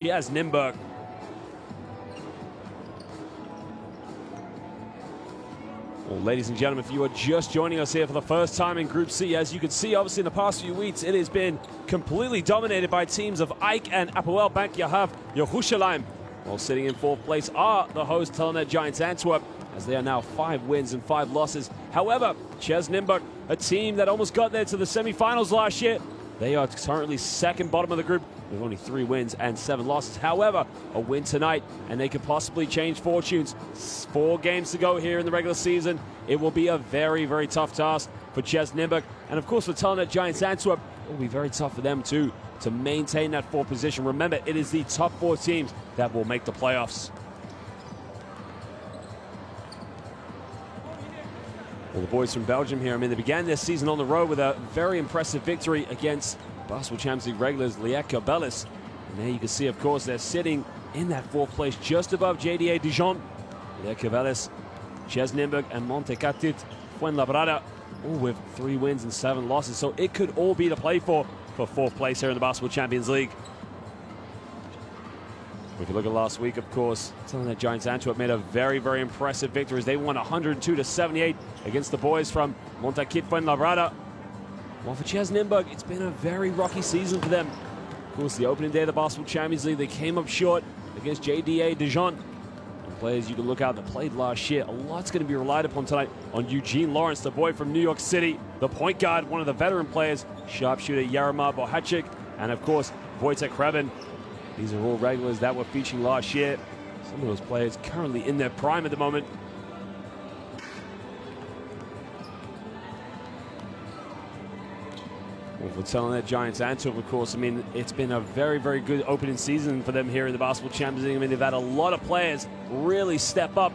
CEZ Nymburk. Well, ladies and gentlemen, if you are just joining us here for the first time in Group C, as you can see, obviously in the past few weeks, it has been completely dominated by teams of AEK and Apoel Bank Yahav Yerushalayim. While sitting in fourth place are the host Telenet Giants Antwerp, as they are now 5 wins and 5 losses. However, CEZ Nymburk, a team that almost got there to the semi-finals last year, they are currently second bottom of the group with only 3 wins and 7 losses. However, a win tonight, and they could possibly change fortunes. 4 games to go here in the regular season. It will be a very, very tough task for CEZ Nymburk. And of course, for Telenet Giants Antwerp, it will be very tough for them too to maintain that 4th position. Remember, it is the top 4 teams that will make the playoffs. Well, the boys from Belgium here, I mean, they began their season on the road with a very impressive victory against Basketball Champions League regulars Liège Bellis. And there you can see, of course, they're sitting in that 4th place just above JDA Dijon. Liège Bellis, CEZ Nymburk, and Montecattit Fuenlabrada, all with 3 wins and 7 losses. So it could all be to play for 4th place here in the Basketball Champions League. If you look at last week, of course, Telenet Giants Antwerp made a very, very impressive victory as they won 102-78 against the boys from Montecattit Fuenlabrada. Well, for CEZ Nymburk, it's been a very rocky season for them. Of course, the opening day of the Basketball Champions League, they came up short against JDA Dijon. And players you can look out that played last year, a lot's going to be relied upon tonight on Eugene Lawrence, the boy from New York City, the point guard, one of the veteran players, sharpshooter Yaromir Bohachik, and of course, Wojtek Krebin. These are all regulars that were featuring last year. Some of those players currently in their prime at the moment. Well, for Telenet Giants Antwerp, of course, I mean, it's been a very, very good opening season for them here in the Basketball Champions League. I mean, they've had a lot of players really step up.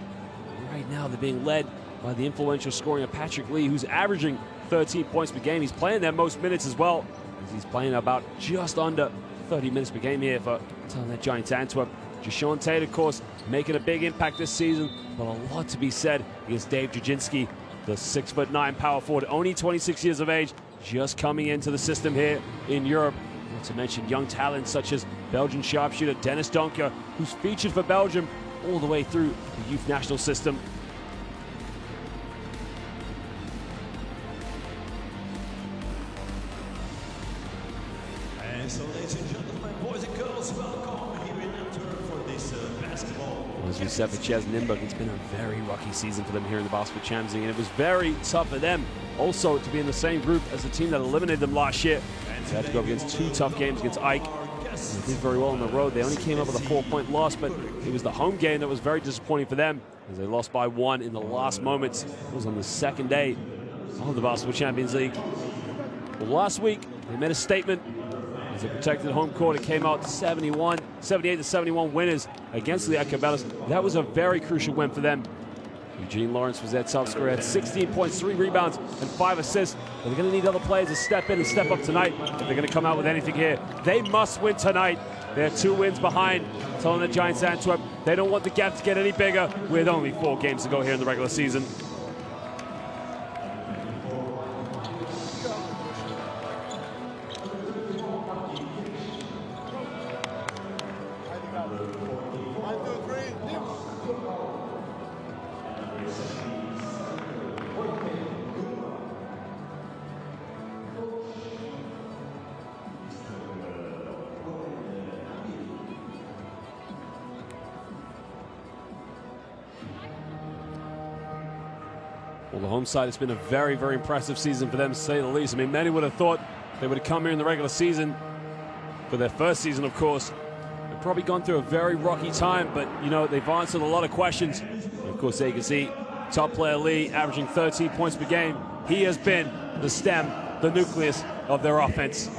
Right now, they're being led by the influential scoring of Patrick Lee, who's averaging 13 points per game. He's playing their most minutes as well, as he's playing about just under 30 minutes per game here for Telenet Giants Antwerp. Jashawn Tate, of course, making a big impact this season, but a lot to be said against Dave Jajinski, the 6'9" power forward, only 26 years of age, just coming into the system here in Europe. Not to mention young talents such as Belgian sharpshooter Dennis Donker, who's featured for Belgium all the way through the youth national system. And so, ladies and gentlemen, boys and girls, welcome here in Antwerp for this basketball. Well, as we said, for CEZ Nymburk, it's been a very rocky season for them here in the Basketball Champions League, and it was very tough for them also to be in the same group as the team that eliminated them last year. They had to go up against 2 tough games against AEK. They did very well on the road. They only came up with a 4-point loss, but it was the home game that was very disappointing for them, as they lost by 1 in the last moments. It was on the 2nd day of the Basketball Champions League. Well, last week, they made a statement. As they protected home court, it came out 78-71 winners against the Liège Bellis. That was a very crucial win for them. Eugene Lawrence was their top scorer, had 16 points, 3 rebounds, and 5 assists. But they're going to need other players to step in and step up tonight if they're going to come out with anything here. They must win tonight. They're 2 wins behind Telenet Giants Antwerp. They don't want the gap to get any bigger with only 4 games to go here in the regular season. Well, the home side, it's been a very, very impressive season for them, to say the least. I mean, many would have thought they would have come here in the regular season for their first season, of course. They've probably gone through a very rocky time, but, you know, they've answered a lot of questions. And of course, there you can see top player Lee averaging 13 points per game. He has been the stem, the nucleus of their offense.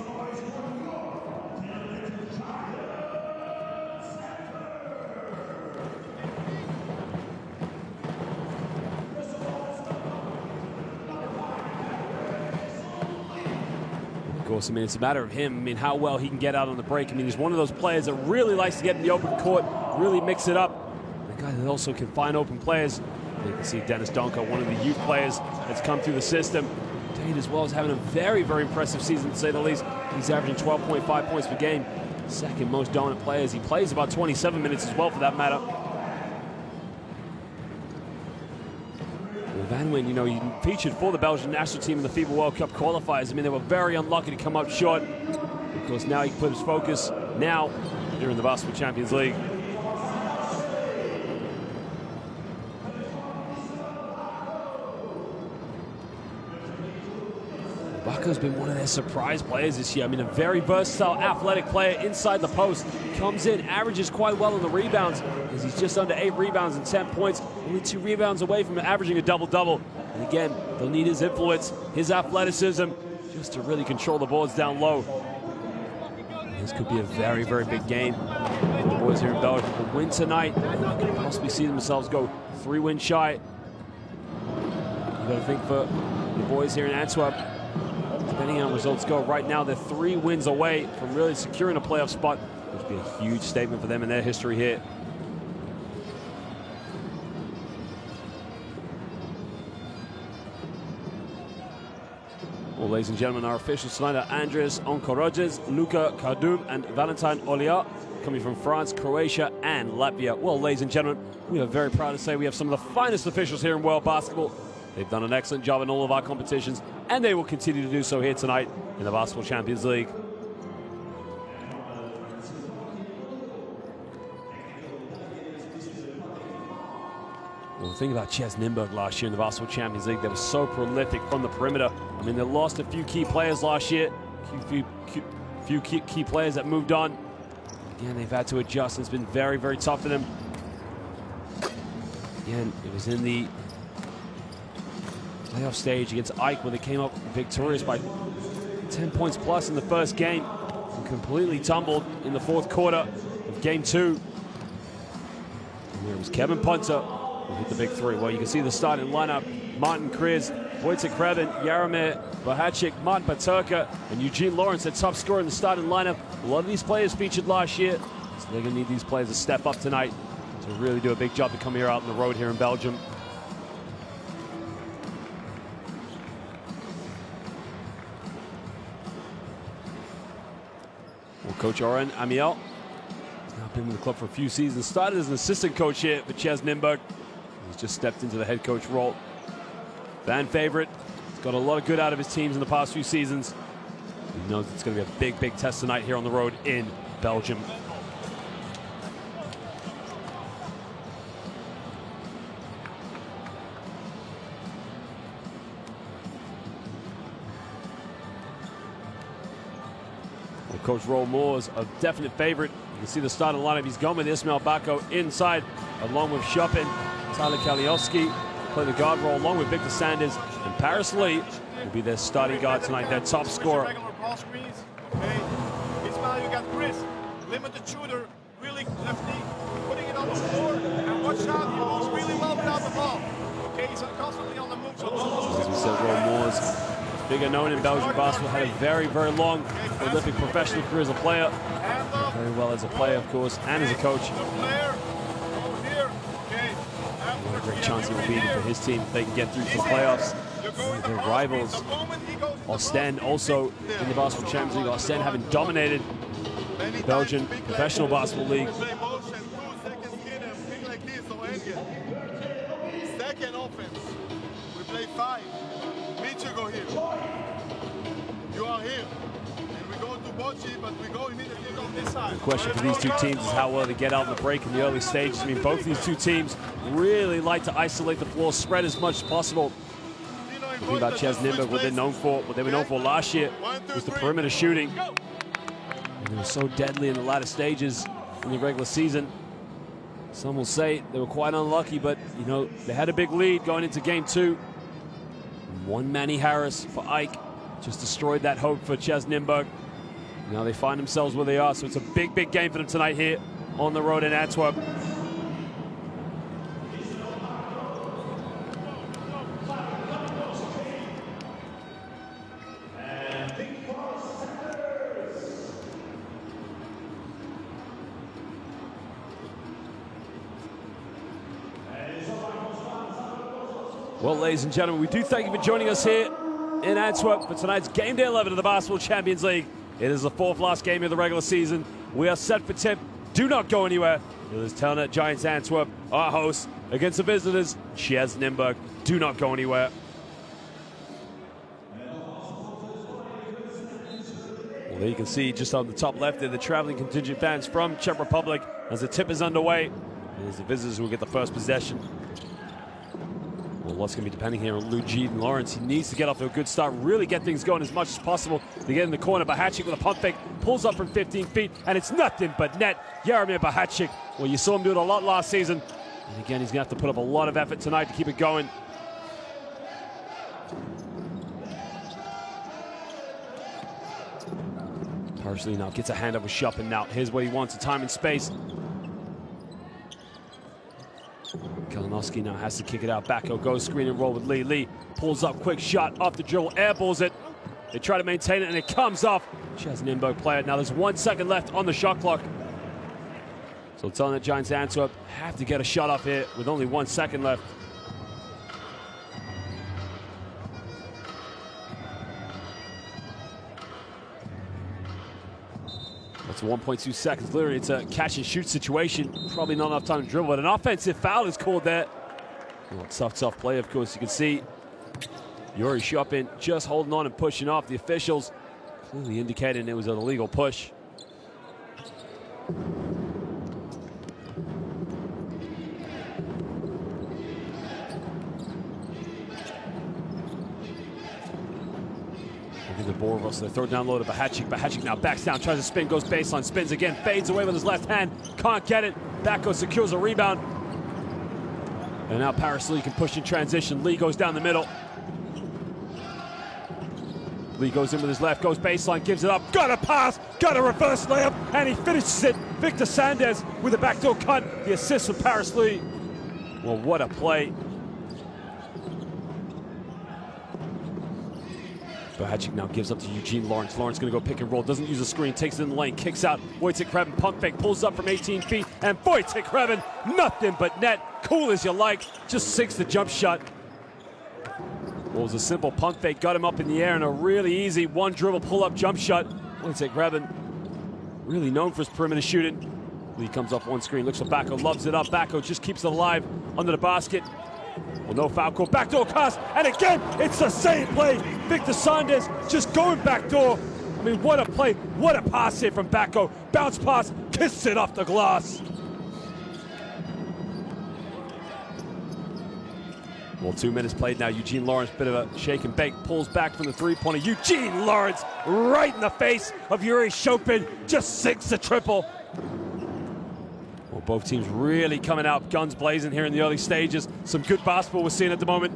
Of course, I mean, it's a matter of him. I mean, how well he can get out on the break. I mean, he's one of those players that really likes to get in the open court, really mix it up. A guy that also can find open players. You can see Dennis Donker, one of the youth players that's come through the system. Tate as well is having a very, very impressive season, to say the least. He's averaging 12.5 points per game. second most dominant players. He plays about 27 minutes as well, for that matter. Well, Van Wijn, you know, he featured for the Belgian national team in the FIBA World Cup qualifiers. I mean, they were very unlucky to come up short. Of course, now he can put his focus now here in the Basketball Champions League. Bako's been one of their surprise players this year. I mean, a very versatile, athletic player inside the post. Comes in, averages quite well on the rebounds, because he's just under 8 rebounds and 10 points. Only 2 rebounds away from averaging a double-double. And again, they'll need his influence, his athleticism, just to really control the boards down low. This could be a very, very big game for the boys here in Belgium. A win tonight, they could possibly see themselves go 3 wins shy. You got to think for the boys here in Antwerp, depending on how results go, right now they're 3 wins away from really securing a playoff spot, which would be a huge statement for them in their history here. Well, ladies and gentlemen, our officials tonight are Andres Onkoroges, Luca Kardum, and Valentin Olia, coming from France, Croatia, and Latvia. Well, ladies and gentlemen, we are very proud to say we have some of the finest officials here in world basketball. They've done an excellent job in all of our competitions, and they will continue to do so here tonight in the Basketball Champions League. Well, the thing about CEZ Nymburk last year in the Basketball Champions League, they were so prolific from the perimeter. I mean, they lost a few key players last year, few key players that moved on. Again, they've had to adjust, and it's been very, very tough for them. Again, it was in the playoff stage against Ike where they came up victorious by 10 points plus in the first game and completely tumbled in the 4th quarter of game 2. And there was Kevin Punter who hit the big 3. Well, you can see the starting lineup: Martin Kriz, Wojciech Kreben, Jaromir Bohacik, Martin Paterka, and Eugene Lawrence, their top scorer in the starting lineup. A lot of these players featured last year, so they're going to need these players to step up tonight to really do a big job to come here out on the road here in Belgium. Well, Coach Oren Amiel has now been with the club for a few seasons. Started as an assistant coach here for CEZ Nymburk. He's just stepped into the head coach role. Fan favorite. He's got a lot of good out of his teams in the past few seasons. He knows it's going to be a big, big test tonight here on the road in Belgium. Well, Coach Roel Moore's a definite favorite. You can see the starting lineup. He's gone with Ismail Bako inside, along with Chopin. Tyler Kalioski play the guard role along with Victor Sanders, and Paris Lee will be their starting guard tonight, their top scorer. Regular ball screens. Okay. Ismail, you got Chris, limited shooter, really lefty, putting it on the floor, and watch out, he moves really well without the ball. Okay, he's constantly on the move, so don't lose it. As we said, Roel Moore's a figure known in Belgian basketball, had a very, very long, prolific professional career as a player, very well as a player, of course, and as a coach. What a great chance he will be for his team if they can get through to the playoffs. Their rivals, Ostend, also in the Basketball Champions League. Ostend having dominated the Belgian Professional Basketball League. Second offense, we play 5. Mitchell go here. You are here. And we go to Bocci, but we go immediately on this side. The question for these two teams is how well they get out in the break in the early stages. I mean, both these two teams really like to isolate the floor, spread as much as possible. The thing about CEZ Nymburk, what they were known for last year, was the perimeter shooting. And they were so deadly in the latter stages in the regular season. Some will say they were quite unlucky, but, you know, they had a big lead going into game 2. One Manny Harris for Ike just destroyed that hope for CEZ Nymburk. Now they find themselves where they are, so it's a big, big game for them tonight here on the road in Antwerp. Well, ladies and gentlemen, we do thank you for joining us here in Antwerp for tonight's game day 11 of the Basketball Champions League. It is the 4th last game of the regular season. We are set for tip. Do not go anywhere. It is Telenet Giants Antwerp, our hosts, against the visitors, CEZ Nymburk. Do not go anywhere. Well, there you can see just on the top left there, the traveling contingent fans from Czech Republic as the tip is underway. It is the visitors who will get the first possession. Well, what's going to be depending here on Eugene Lawrence. He needs to get off to a good start, really get things going as much as possible. They get in the corner. Bahacik with a pump fake, pulls up from 15 feet, and it's nothing but net. Jaromir Bahacik, well, you saw him do it a lot last season. And again, he's going to have to put up a lot of effort tonight to keep it going. Parsley now gets a hand over Chopin now. Here's what he wants, a time and space. Kalinowski now has to kick it out. Backo goes screen and roll with Lee. Lee pulls up, quick shot off the dribble, airballs it. They try to maintain it and it comes off. CEZ Nymburk player. Now there's 1 second left on the shot clock. So Telenet Giants Antwerp have to get a shot off here with only 1 second left. That's 1.2 seconds. Literally, it's a catch and shoot situation. Probably not enough time to dribble, but an offensive foul is called there. Well, tough play, of course. You can see Yuri Chopin just holding on and pushing off. The officials clearly indicating it was an illegal push. The Borovos, the third down low to Bahacik. Bahacik now backs down, tries to spin, goes baseline, spins again, fades away with his left hand, can't get it. Backo secures a rebound. And now Paris Lee can push in transition. Lee goes down the middle. Lee goes in with his left, goes baseline, gives it up, got a pass, got a reverse layup, and he finishes it. Victor Sanders with a backdoor cut. The assist from Paris Lee. Well, what a play. Bahacik now gives up to Eugene Lawrence. Lawrence going to go pick and roll, doesn't use a screen, takes it in the lane, kicks out. Wojciech Krebin, pump fake, pulls up from 18 feet, and Wojciech Krebin, nothing but net. Cool as you like, just sinks the jump shot. Well, it was a simple pump fake, got him up in the air, and a really easy one dribble pull-up jump shot. Wojciech Krebin, really known for his perimeter shooting. Lee comes off one screen, looks for Backo, loves it up. Backo just keeps it alive under the basket. Well, no foul call, backdoor pass, and again, it's the same play. Victor Sanders just going backdoor. I mean, what a play, what a pass here from Backo. Bounce pass, kissed it off the glass. Well, 2 minutes played now. Eugene Lawrence, bit of a shake and bake, pulls back from the three-pointer. Eugene Lawrence, right in the face of Yuri Chopin, just sinks the triple. Well, both teams really coming out guns blazing here in the early stages. Some good basketball we're seeing at the moment.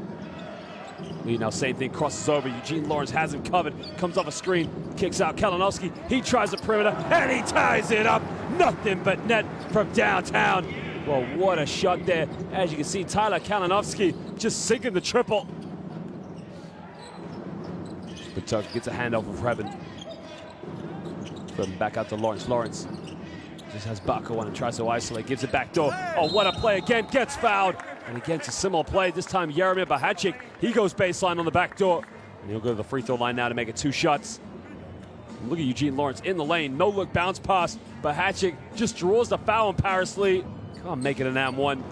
Lee now same thing, crosses over. Eugene Lawrence has him covered, comes off a screen, kicks out Kalinowski. He tries the perimeter, and he ties it up. Nothing but net from downtown. Well, what a shot there. As you can see, Tyler Kalinowski just sinking the triple. But Turk gets a handoff of Krebin. Krebin back out to Lawrence. Lawrence just has Backo on and tries to isolate, gives it back door. Oh, what a play again, gets fouled. And again, it's a similar play. This time, Jaromir Bahacik, he goes baseline on the back door. And he'll go to the free throw line now to make it 2 shots. And look at Eugene Lawrence in the lane, no look bounce pass. Bahacik just draws the foul on Paris Lee. Can't make it an and one.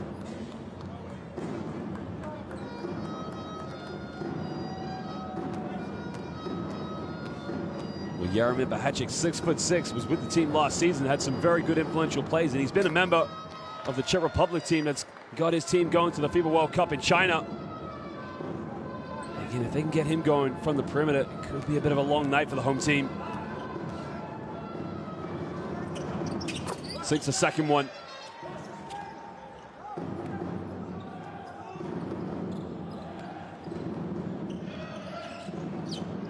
Well, Jaromir Bahacik, 6'6", was with the team last season, had some very good influential plays, and he's been a member of the Czech Republic team that's got his team going to the FIBA World Cup in China. Again, if they can get him going from the perimeter, it could be a bit of a long night for the home team. Sinks the second one.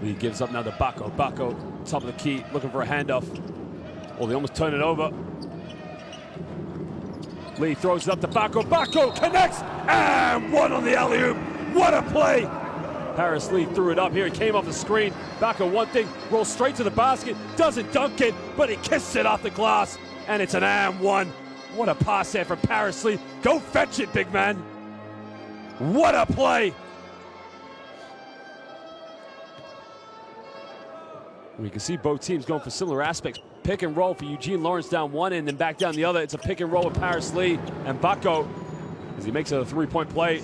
Lee gives up now to Backo. Backo, top of the key, looking for a handoff. Oh, they almost turn it over. Lee throws it up to Backo. Backo connects, and one on the alley-oop. What a play! Paris Lee threw it up here. He came off the screen. Backo, one thing, rolls straight to the basket. Doesn't dunk it, but he kissed it off the glass. And it's an and one. What a pass there from Paris Lee. Go fetch it, big man. What a play! We can see both teams going for similar aspects. Pick and roll for Eugene Lawrence down one end, then back down the other. It's a pick and roll with Paris Lee and Bako as he makes it a three-point play.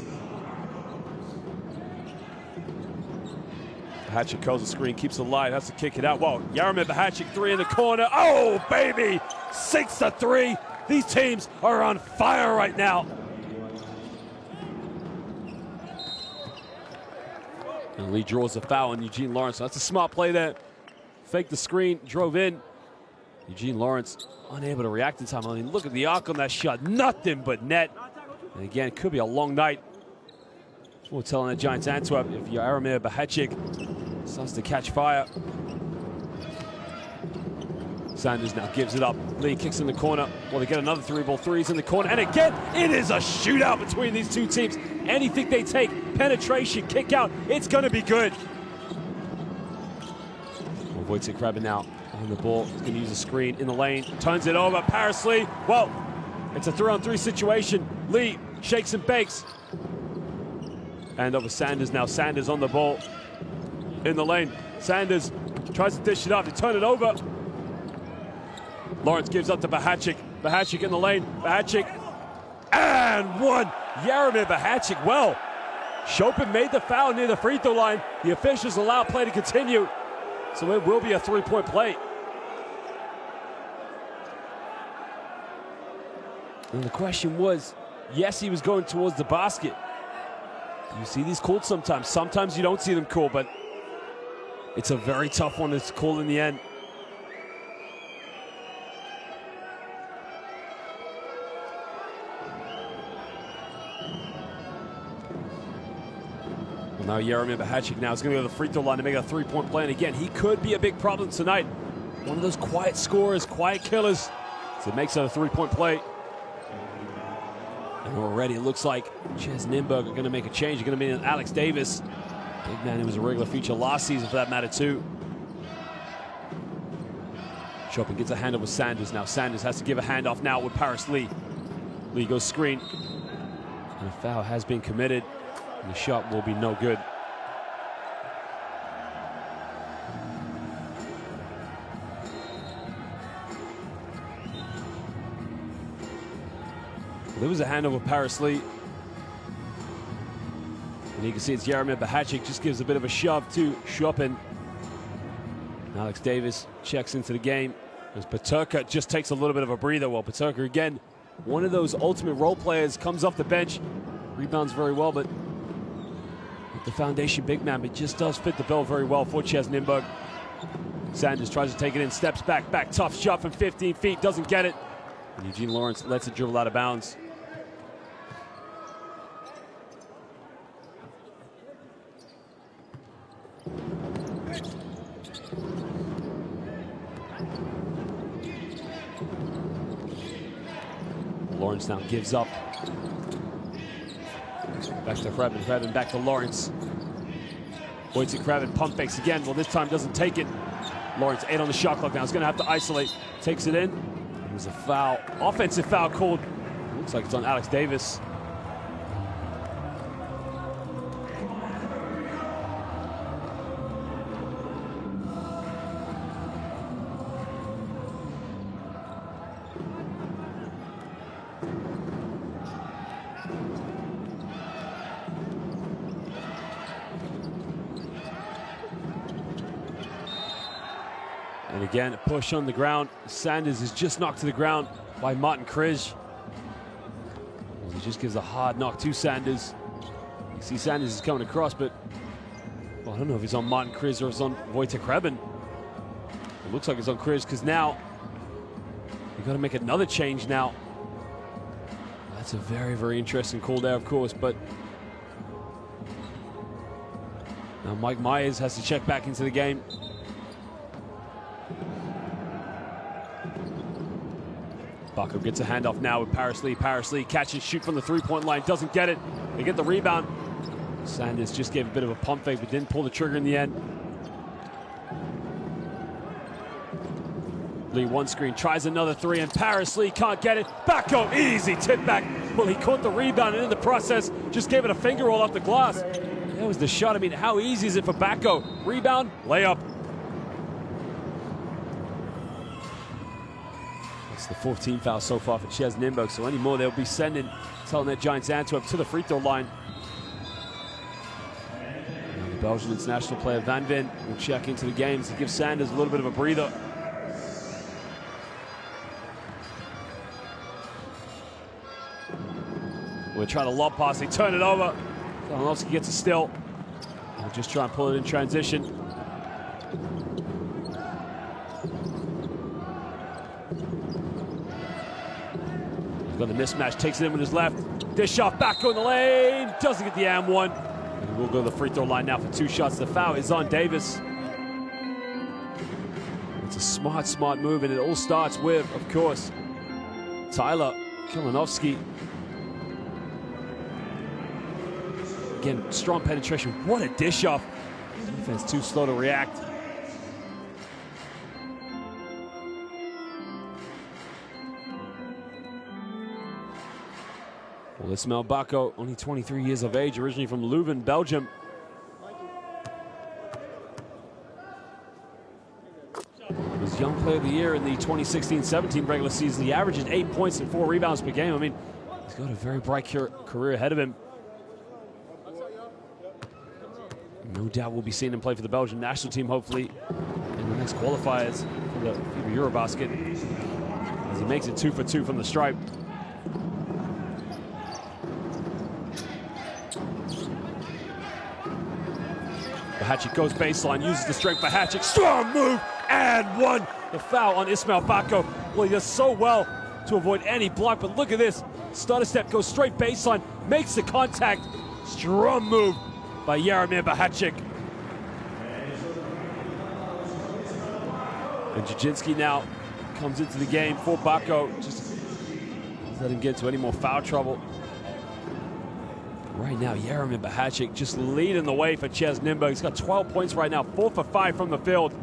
Bahachik curls the screen, keeps it alive, has to kick it out. Whoa, Jaromir Bahachik, three in the corner. Oh, baby, 6-3. These teams are on fire right now. And Lee draws a foul on Eugene Lawrence. So that's a smart play there. Faked the screen, drove in. Eugene Lawrence unable to react in time. I mean, look at the arc on that shot. Nothing but net. And again, it could be a long night. We're telling the Giants Antwerp if Jaromir Bahachik starts to catch fire. Sanders now gives it up. Lee kicks in the corner. Well, they get another three-ball threes in the corner. And again, it is a shootout between these two teams. Anything they take, penetration, kick out, it's going to be good. Well, Wojciech Krabin now on the ball. He's going to use a screen in the lane. Turns it over. Paris Lee. Well, it's a 3-on-3 situation. Lee shakes and bakes. And over Sanders now. Sanders on the ball in the lane. Sanders tries to dish it up. They turn it over. Lawrence gives up to Bahachik. Bahachik in the lane. Bahachik. And one. Jaromir Bahachik. Well, Chopin made the foul near the free throw line. The officials allow play to continue. So it will be a three-point play. And the question was, yes, he was going towards the basket. You see these called sometimes. Sometimes you don't see them called, but it's a very tough one to call in the end. Well, now Jaromir Bahachik now is going to go to the free throw line to make a three-point play. And again, he could be a big problem tonight. One of those quiet scorers, quiet killers. So it makes it a three-point play. And already it looks like CEZ Nymburk are going to make a change. They're going to be in Alex Davis. Big man who was a regular feature last season for that matter too. Chopin gets a handoff with Sanders now. Sanders has to give a handoff now with Paris Lee. Lee goes screen. And a foul has been committed. And the shot will be no good. There was a handover with Paris Lee. And you can see it's Jaromir Bahachik, just gives a bit of a shove to Chopin. Alex Davis checks into the game as Peterka just takes a little bit of a breather. Well, Peterka, again, one of those ultimate role players, comes off the bench, rebounds very well, but with the foundation big man, it just does fit the bill very well for CEZ Nymburk. Sanders tries to take it in, steps back, tough shot from 15 feet, doesn't get it. And Eugene Lawrence lets it dribble out of bounds. Lawrence now gives up. Back to Krabin. Krabin back to Lawrence. Wojciech Krabin pump fakes again. Well, this time doesn't take it. Lawrence 8 on the shot clock now. He's going to have to isolate. Takes it in. There's a foul. Offensive foul called. Looks like it's on Alex Davis. And again, a push on the ground. Sanders is just knocked to the ground by Martin Križ. He just gives a hard knock to Sanders. You see Sanders is coming across, but well, I don't know if he's on Martin Križ or if it's on Wojciech Krabin. It looks like it's on Križ because now we've got to make another change now. That's a very, very interesting call there, of course, but now Mike Myers has to check back into the game. Bako gets a handoff now with Paris Lee. Paris Lee catch and shoot from the three-point line. Doesn't get it. They get the rebound. Sanders just gave a bit of a pump fake, but didn't pull the trigger in the end. Lee one screen, tries another three, and Paris Lee can't get it. Bako, easy tip back. Well, he caught the rebound, and in the process, just gave it a finger roll off the glass. That was the shot. I mean, how easy is it for Bako? Rebound, layup. It's the 14th foul so far for CEZ Nymburk, so any more they'll be sending Telenet Giants Antwerp to the free throw line. Now the Belgian international player Van Veen will check into the games to give Sanders a little bit of a breather. We're trying to lob pass, they turn it over. Kalinowski gets a steal. We'll just try and pull it in transition. He's got the mismatch, takes it in with his left. Dish off, back in the lane, doesn't get the and one. And we'll go to the free throw line now for 2 shots. The foul is on Davis. It's a smart move, and it all starts with, of course, Tyler Kalinowski. Again, strong penetration. What a dish off. Defense too slow to react. Well, this Nymburk, only 23 years of age, originally from Leuven, Belgium. He was Young Player of the Year in the 2016-17 regular season. He averages 8 points and 4 rebounds per game. I mean, he's got a very bright career ahead of him. No doubt we'll be seeing him play for the Belgian national team, hopefully, in the next qualifiers for the Eurobasket, as he makes it 2 for 2 from the stripe. Bahacic goes baseline, uses the strength. Bahacic, strong move, and one. The foul on Nymburk. Well, he does so well to avoid any block, but look at this. Stutter step, goes straight baseline, makes the contact. Strong move by Bahacic. And Jujinski now comes into the game for Bako. Just let him get into any more foul trouble. Right now, Bahacic just leading the way for CEZ Nymburk. He's got 12 points right now, 4 for 5 from the field.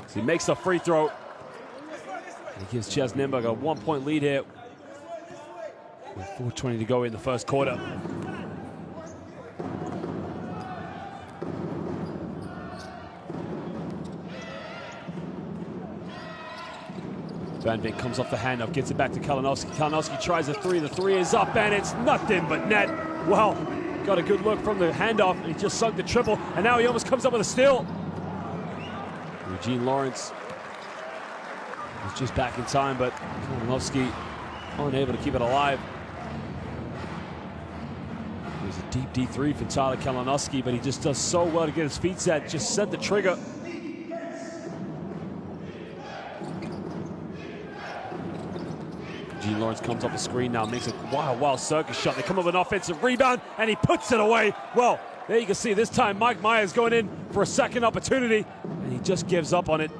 So he makes the free throw. And he gives CEZ Nymburk a 1-point lead here, with 4:20 to go in the first quarter. Van Veen comes off the handoff, gets it back to Kalinowski. Kalinowski tries a 3. The 3 is up, and it's nothing but net. Well, got a good look from the handoff, and he just sunk the triple, and now he almost comes up with a steal. Eugene Lawrence was just back in time, but Kalinowski unable to keep it alive. It was a deep D3 for Tyler Kalinowski, but he just does so well to get his feet set, just set the trigger. Eugene Lawrence comes off the screen now, makes a wild circus shot. They come up with an offensive rebound, and he puts it away. Well, there you can see this time Mike Myers going in for a second opportunity, and he just gives up on it.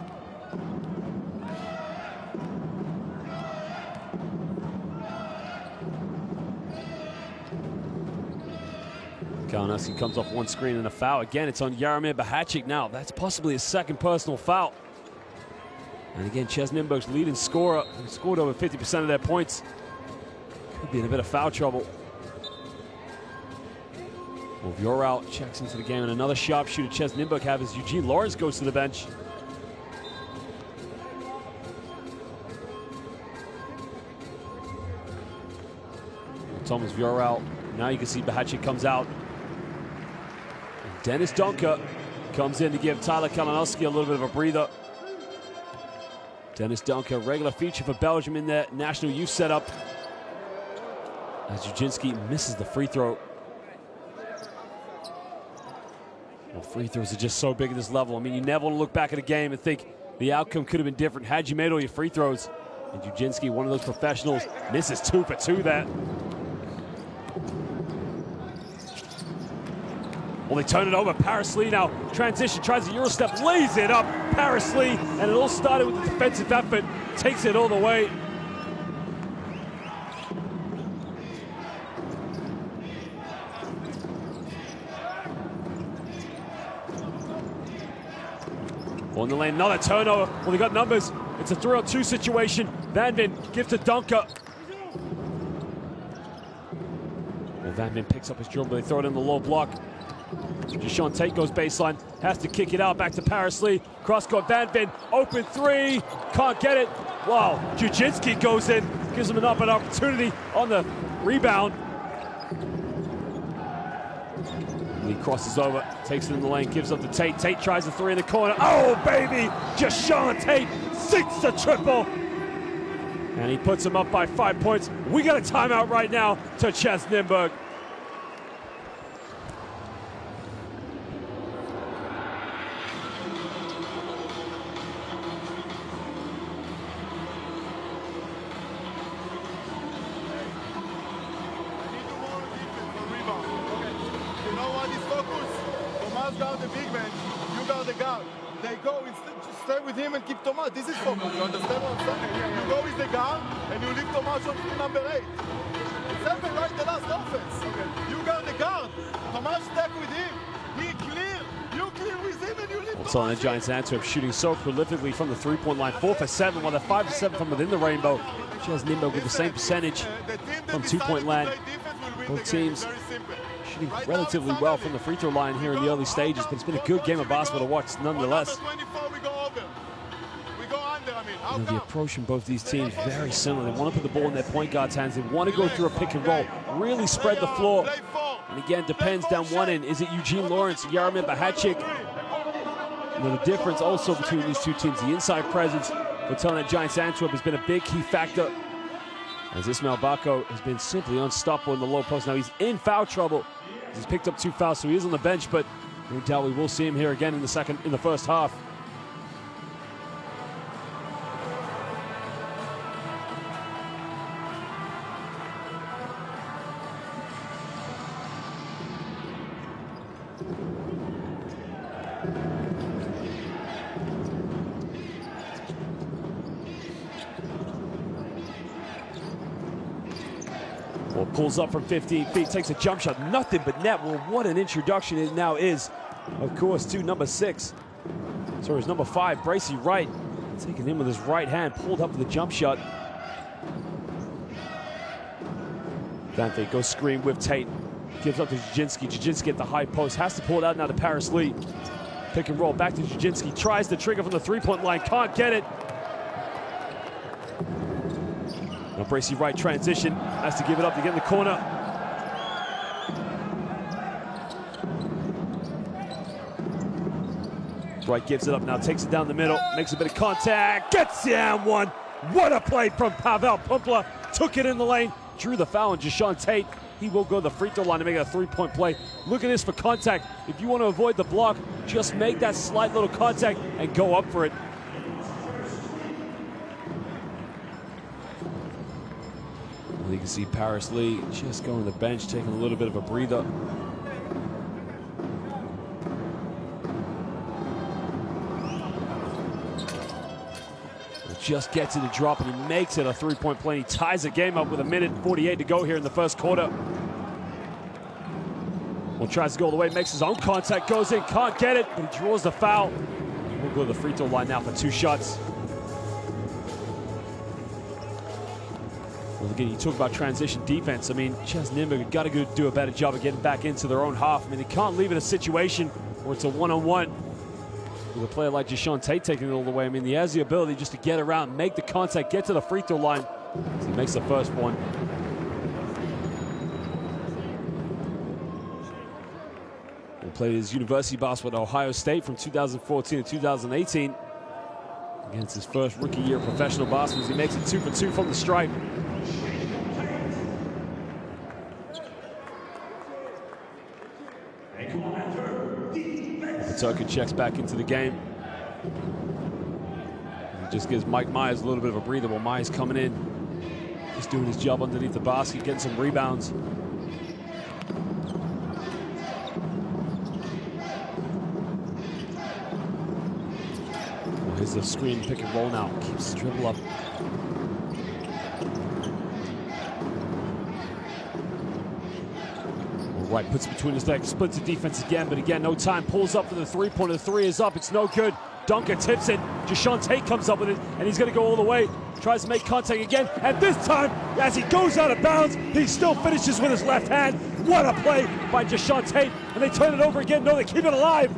Kalinowski comes off one screen and a foul. Again, it's on Bahacic now. That's possibly his second personal foul. And again, CEZ Nymburk's leading scorer, who scored over 50% of their points, could be in a bit of foul trouble. Well, Vjoral checks into the game, and another sharpshooter CEZ Nymburk have as Eugene Lawrence goes to the bench. Thomas Vjoral. Now you can see Bahacic comes out. And Dennis Donker comes in to give Tyler Kalinowski a little bit of a breather. Dennis Donker, regular feature for Belgium in their national youth setup, as Jujinski misses the free throw. Well, free throws are just so big at this level. I mean, you never want to look back at a game and think the outcome could have been different had you made all your free throws. And Jujinski, one of those professionals, misses 2 for 2 there. Well, they turn it over. Paris Lee now, transition, tries a Euro step, lays it up. Paris Lee, and it all started with a defensive effort, takes it all the way. Well, in the lane, another turnover. Well, they got numbers. It's a 3-on-2 situation. Van Veen gives to Donker. Well, Van Veen picks up his dribble, but they throw it in the low block. Deshaun Tate goes baseline, has to kick it out back to Paris Lee. Cross-court, Van Vin, open three, can't get it. Wow, Jujinski goes in, gives him an opportunity on the rebound. Lee crosses over, takes it in the lane, gives up to Tate. Tate tries the three in the corner. Oh, baby! Deshaun Tate sinks the triple. And he puts him up by 5 points. We got a timeout right now to CEZ Nymburk. Guard the big man, you guard the guard. They go, just stay with him and keep Thomas. This is focus, you understand what I'm saying? You go with the guard and you leave Thomas on free number 8. It's happened right the last offense. Okay. You guard the guard, Thomas stack with him. He clear, you clear with him and you leave Thomas. Telenet Giants Antwerp shooting so prolifically from the three-point line, 4 for 7, while they're 5 for 7 from within the rainbow. CEZ Nymburk with the same percentage from two-point land. Both teams shooting relatively well from the free throw line here in the early stages, but it's been a good game of basketball to watch nonetheless. You know, the approach from both these teams very similar. They want to put the ball in their point guards' hands. They want to go through a pick and roll, really spread the floor. And again, depends down one end. Is it Eugene Lawrence, Jaromir Bahacik? You know, the difference also between these two teams, the inside presence for Telenet Giants Antwerp has been a big key factor, as Ismail Bako has been simply unstoppable in the low post. Now he's in foul trouble. He's picked up 2 fouls, so he is on the bench, but no doubt we will see him here again in the first half. Well, pulls up from 15 feet, takes a jump shot, nothing but net. Well, what an introduction it now is, of course, to number 6. Sorry, it's number 5, Bracy Wright, taking him with his right hand, pulled up with the jump shot. Van Veen goes screen with Tate, gives up to Jujinski. Jujinski at the high post, has to pull it out now to Paris Lee. Pick and roll, back to Jujinski, tries the trigger from the three-point line, can't get it. Now Bracy Wright transition, has to give it up to get in the corner. Wright gives it up now, takes it down the middle, makes a bit of contact, gets down one. What a play from Pavel Pumpla. Took it in the lane, drew the foul on Deshaun Tate. He will go to the free throw line to make it a 3-point play. Look at this for contact. If you want to avoid the block, just make that slight little contact and go up for it. You can see Paris Lee just going to the bench, taking a little bit of a breather. Just gets it to drop, and he makes it a 3-point play. He ties the game up with 1:48 to go here in the first quarter. Well, tries to go all the way, makes his own contact, goes in, can't get it, but he draws the foul. We'll go to the free throw line now for 2 shots. Well, again, you talk about transition defense. I mean, CEZ Nymburk have got to do a better job of getting back into their own half. I mean, they can't leave it a situation where it's a one-on-one. With a player like Deshaun Tate taking it all the way, I mean, he has the ability just to get around, make the contact, get to the free throw line. As he makes the first one. He played his university basketball at Ohio State from 2014 to 2018. Against his first rookie year of professional basketball, he makes it 2 for 2 from the stripe. Tucker checks back into the game. He just gives Mike Myers a little bit of a breather while Myers coming in. Just doing his job underneath the basket, getting some rebounds. Well, here's the screen pick and roll now. Keeps the dribble up. Wright puts it between his legs, splits the defense again, but again, no time. Pulls up for the three-pointer. The 3 is up. It's no good. Dunker tips it. Deshaun Tate comes up with it, and he's going to go all the way. Tries to make contact again, and this time, as he goes out of bounds, he still finishes with his left hand. What a play by Deshaun Tate, and they turn it over again. No, they keep it alive.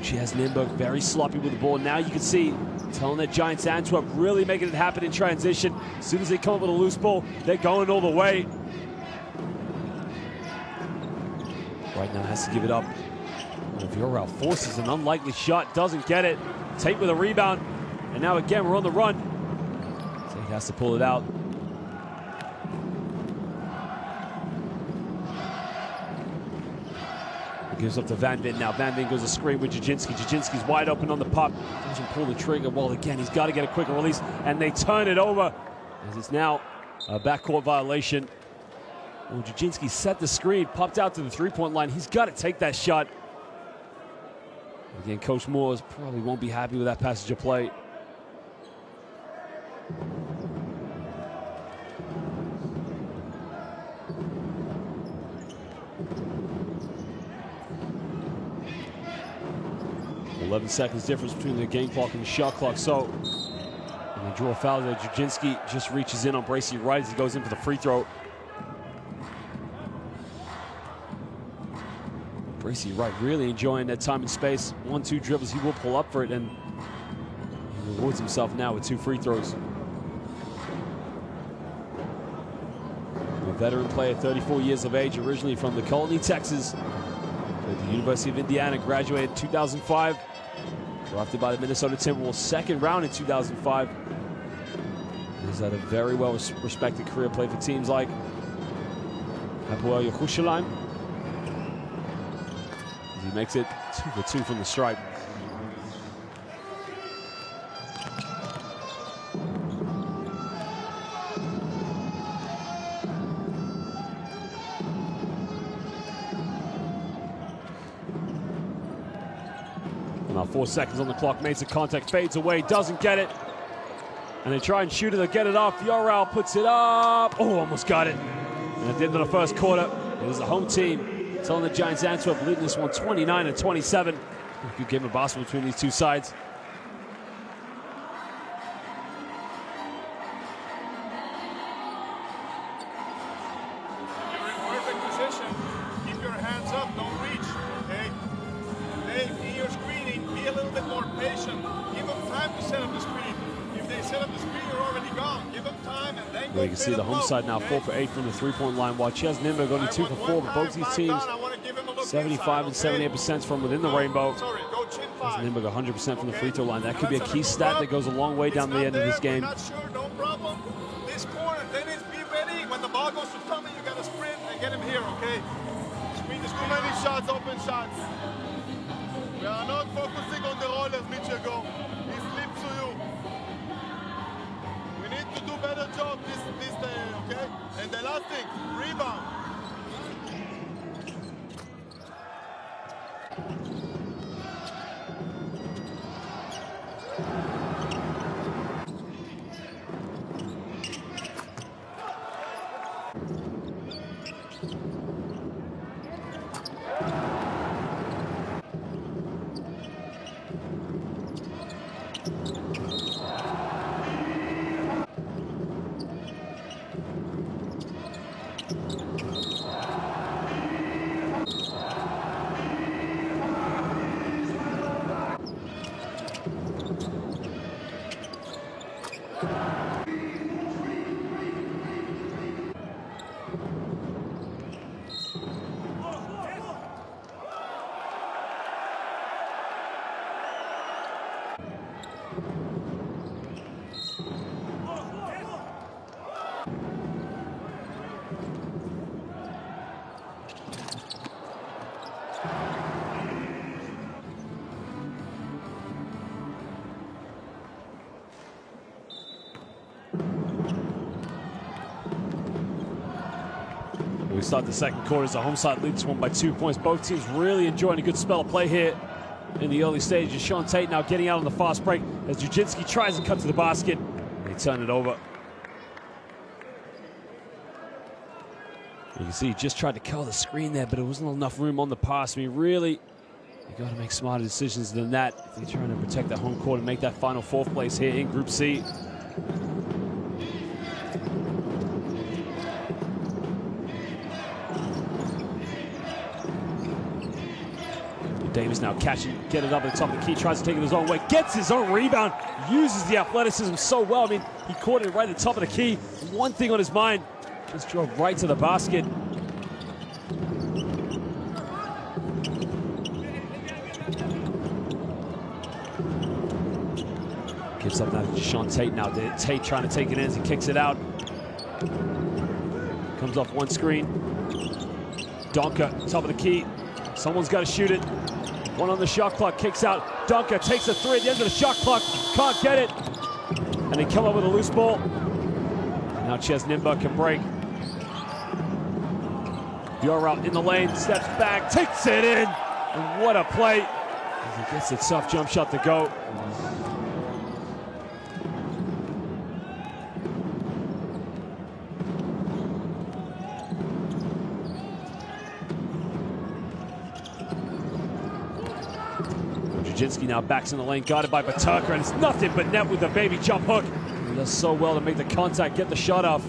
CEZ Nymburk very sloppy with the ball. Now you can see Telenet Giants Antwerp really making it happen in transition. As soon as they come up with a loose ball, they're going all the way. Right now has to give it up. Villarreal forces an unlikely shot, doesn't get it. Tate with a rebound, and now again we're on the run. Tate has to pull it out. Gives up to Van Veen now. Van Veen goes a screen with Jajinski. Jajinski's wide open on the pop. Doesn't pull the trigger. Well, again, he's got to get a quicker release, and they turn it over as it's now a backcourt violation. Well, Jajinski set the screen, popped out to the three-point line. He's got to take that shot. Again, Coach Moores probably won't be happy with that passage of play. .11 seconds difference between the game clock and the shot clock. So, and they draw a foul there. Jajinski just reaches in on Bracy Wright as he goes in for the free throw. Bracy Wright really enjoying that time and space. 1-2 dribbles, he will pull up for it, and he rewards himself now with 2 free throws. A veteran player, 34 years of age, originally from the Colony, Texas. Played at the University of Indiana, graduated in 2005. Drafted by the Minnesota Timberwolves, second round in 2005. He's had a very well-respected career, played for teams like Hapoel Yerushalayim. He makes it 2 for 2 from the stripe. Now 4 seconds on the clock, makes the contact, fades away, doesn't get it. And they try and shoot it, they get it off. Villarreal puts it up. Oh, almost got it. And at the end of the first quarter, it was the home team. Telenet Giants Antwerp leading this one 29-27. Good game of basketball between these two sides. You're in perfect position. Keep your hands up, don't reach, okay? Dave, in your screening, be a little bit more patient. Give them time to set up the screen. If they set up the screen, you're already gone. Give them time and then go. You can see the home side now 4 for 8 from the three-point line, while CEZ Nymburk only 2 for 4, but both these teams 75 and 78% from within the rainbow. CEZ Nymburk 100% from the free throw line. That could be a key stat that goes a long way down the end of this game. Not sure, no problem. This corner, Dennis, be ready. When the ball goes to Tommy, you gotta sprint and get him here, okay? Screen the screen. Too many shots, open shots. We are not focusing on the rollers, Michigo. He slips to you. We need to do better job this day, okay? And the last thing, rebound. We start the second quarter as the home side leads one by 2 points. Both teams really enjoying a good spell of play here in the early stages. Sean Tate now getting out on the fast break as Jajinski tries to cut to the basket. They turn it over. You can see he just tried to cover the screen there, but there wasn't enough room on the pass. I mean, really, you got to make smarter decisions than that if you're trying to protect that home court and make that final 4th place here in Group C. Davis now catching, get it up at the top of the key, tries to take it his own way, gets his own rebound, uses the athleticism so well. I mean, he caught it right at the top of the key. One thing on his mind, just drove right to the basket. Gives up now to Sean Tate now. Tate trying to take it in as he kicks it out. Comes off one screen. Donker, top of the key. Someone's got to shoot it. One on the shot clock, kicks out. Donker takes a three at the end of the shot clock. Can't get it. And they come up with a loose ball. Now CEZ Nymburk can break. Bjorl in the lane, steps back, takes it in. And what a play. As he gets a tough jump shot to go. Brzezinski now backs in the lane, guarded by Batuka, and it's nothing but net with the baby jump hook. He does so well to make the contact, get the shot off.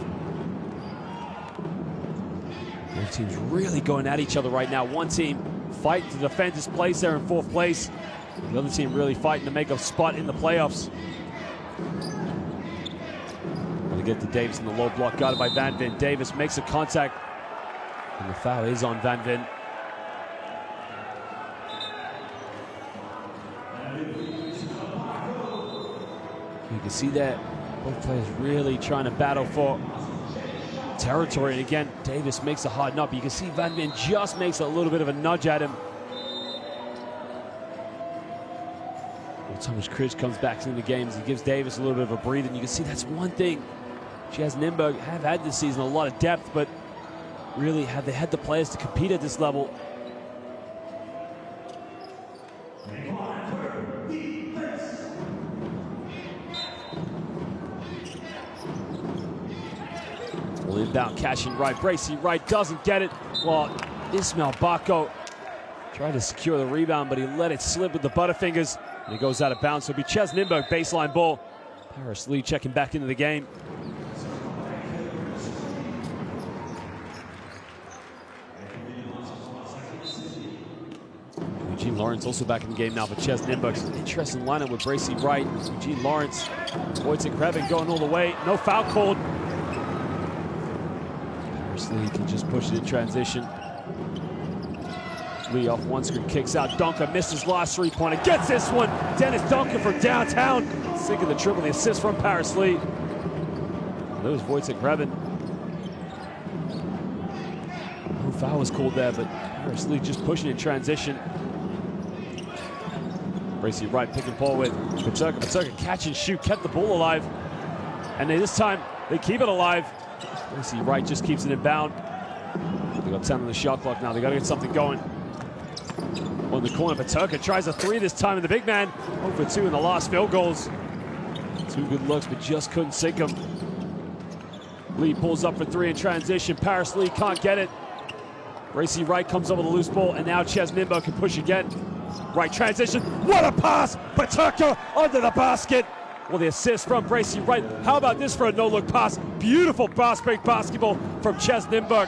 Both teams really going at each other right now. One team fighting to defend his place there in fourth place. The other team really fighting to make a spot in the playoffs. Gonna get to Davis in the low block, guarded by Van Veen. Davis makes a contact, and the foul is on Van Veen. You can see that both players really trying to battle for territory. And again, Davis makes a hard nut, but you can see Van Veen just makes a little bit of a nudge at him. Well, Thomas Krish comes back into the game. He gives Davis a little bit of a breather. And you can see that's one thing CEZ Nymburk have had this season, a lot of depth, but really have they had the players to compete at this level. Well, inbound, catching right. Bracy Wright doesn't get it. Well, Ismail Bako tried to secure the rebound, but he let it slip with the butterfingers, and it goes out of bounds. So it'll be CEZ Nymburk baseline ball. Paris Lee checking back into the game. Eugene Lawrence also back in the game now for CEZ Nymburk. It's an interesting lineup with Bracy Wright, Eugene Lawrence, Wojciech Krevin going all the way. No foul called. Lee can just push it in transition. Lee off one screen, kicks out. Donker missed his last three-pointer. Gets this one. Dennis Donker from downtown. Sinking the triple, the assist from Paris Lee. That was Wojciech Krevin. No foul was called there, but Paris Lee just pushing in transition. Bracy Wright pick and pull with Batuka. Batuka catch and shoot, kept the ball alive. And this time, they keep it alive. Bracy Wright just keeps it in bound. They got 10 on the shot clock now. They got to get something going. On the corner, Batuka tries a three this time, and the big man 0 for 2 in the last field goals. Two good looks, but just couldn't sink them. Lee pulls up for three in transition. Paris Lee can't get it. Bracy Wright comes over the loose ball, and now CEZ Nymburk can push again. Right transition. What a pass! Batuka under the basket. Well, the assist from Bracy Wright. How about this for a no-look pass? Beautiful fast break basketball from CEZ Nymburk.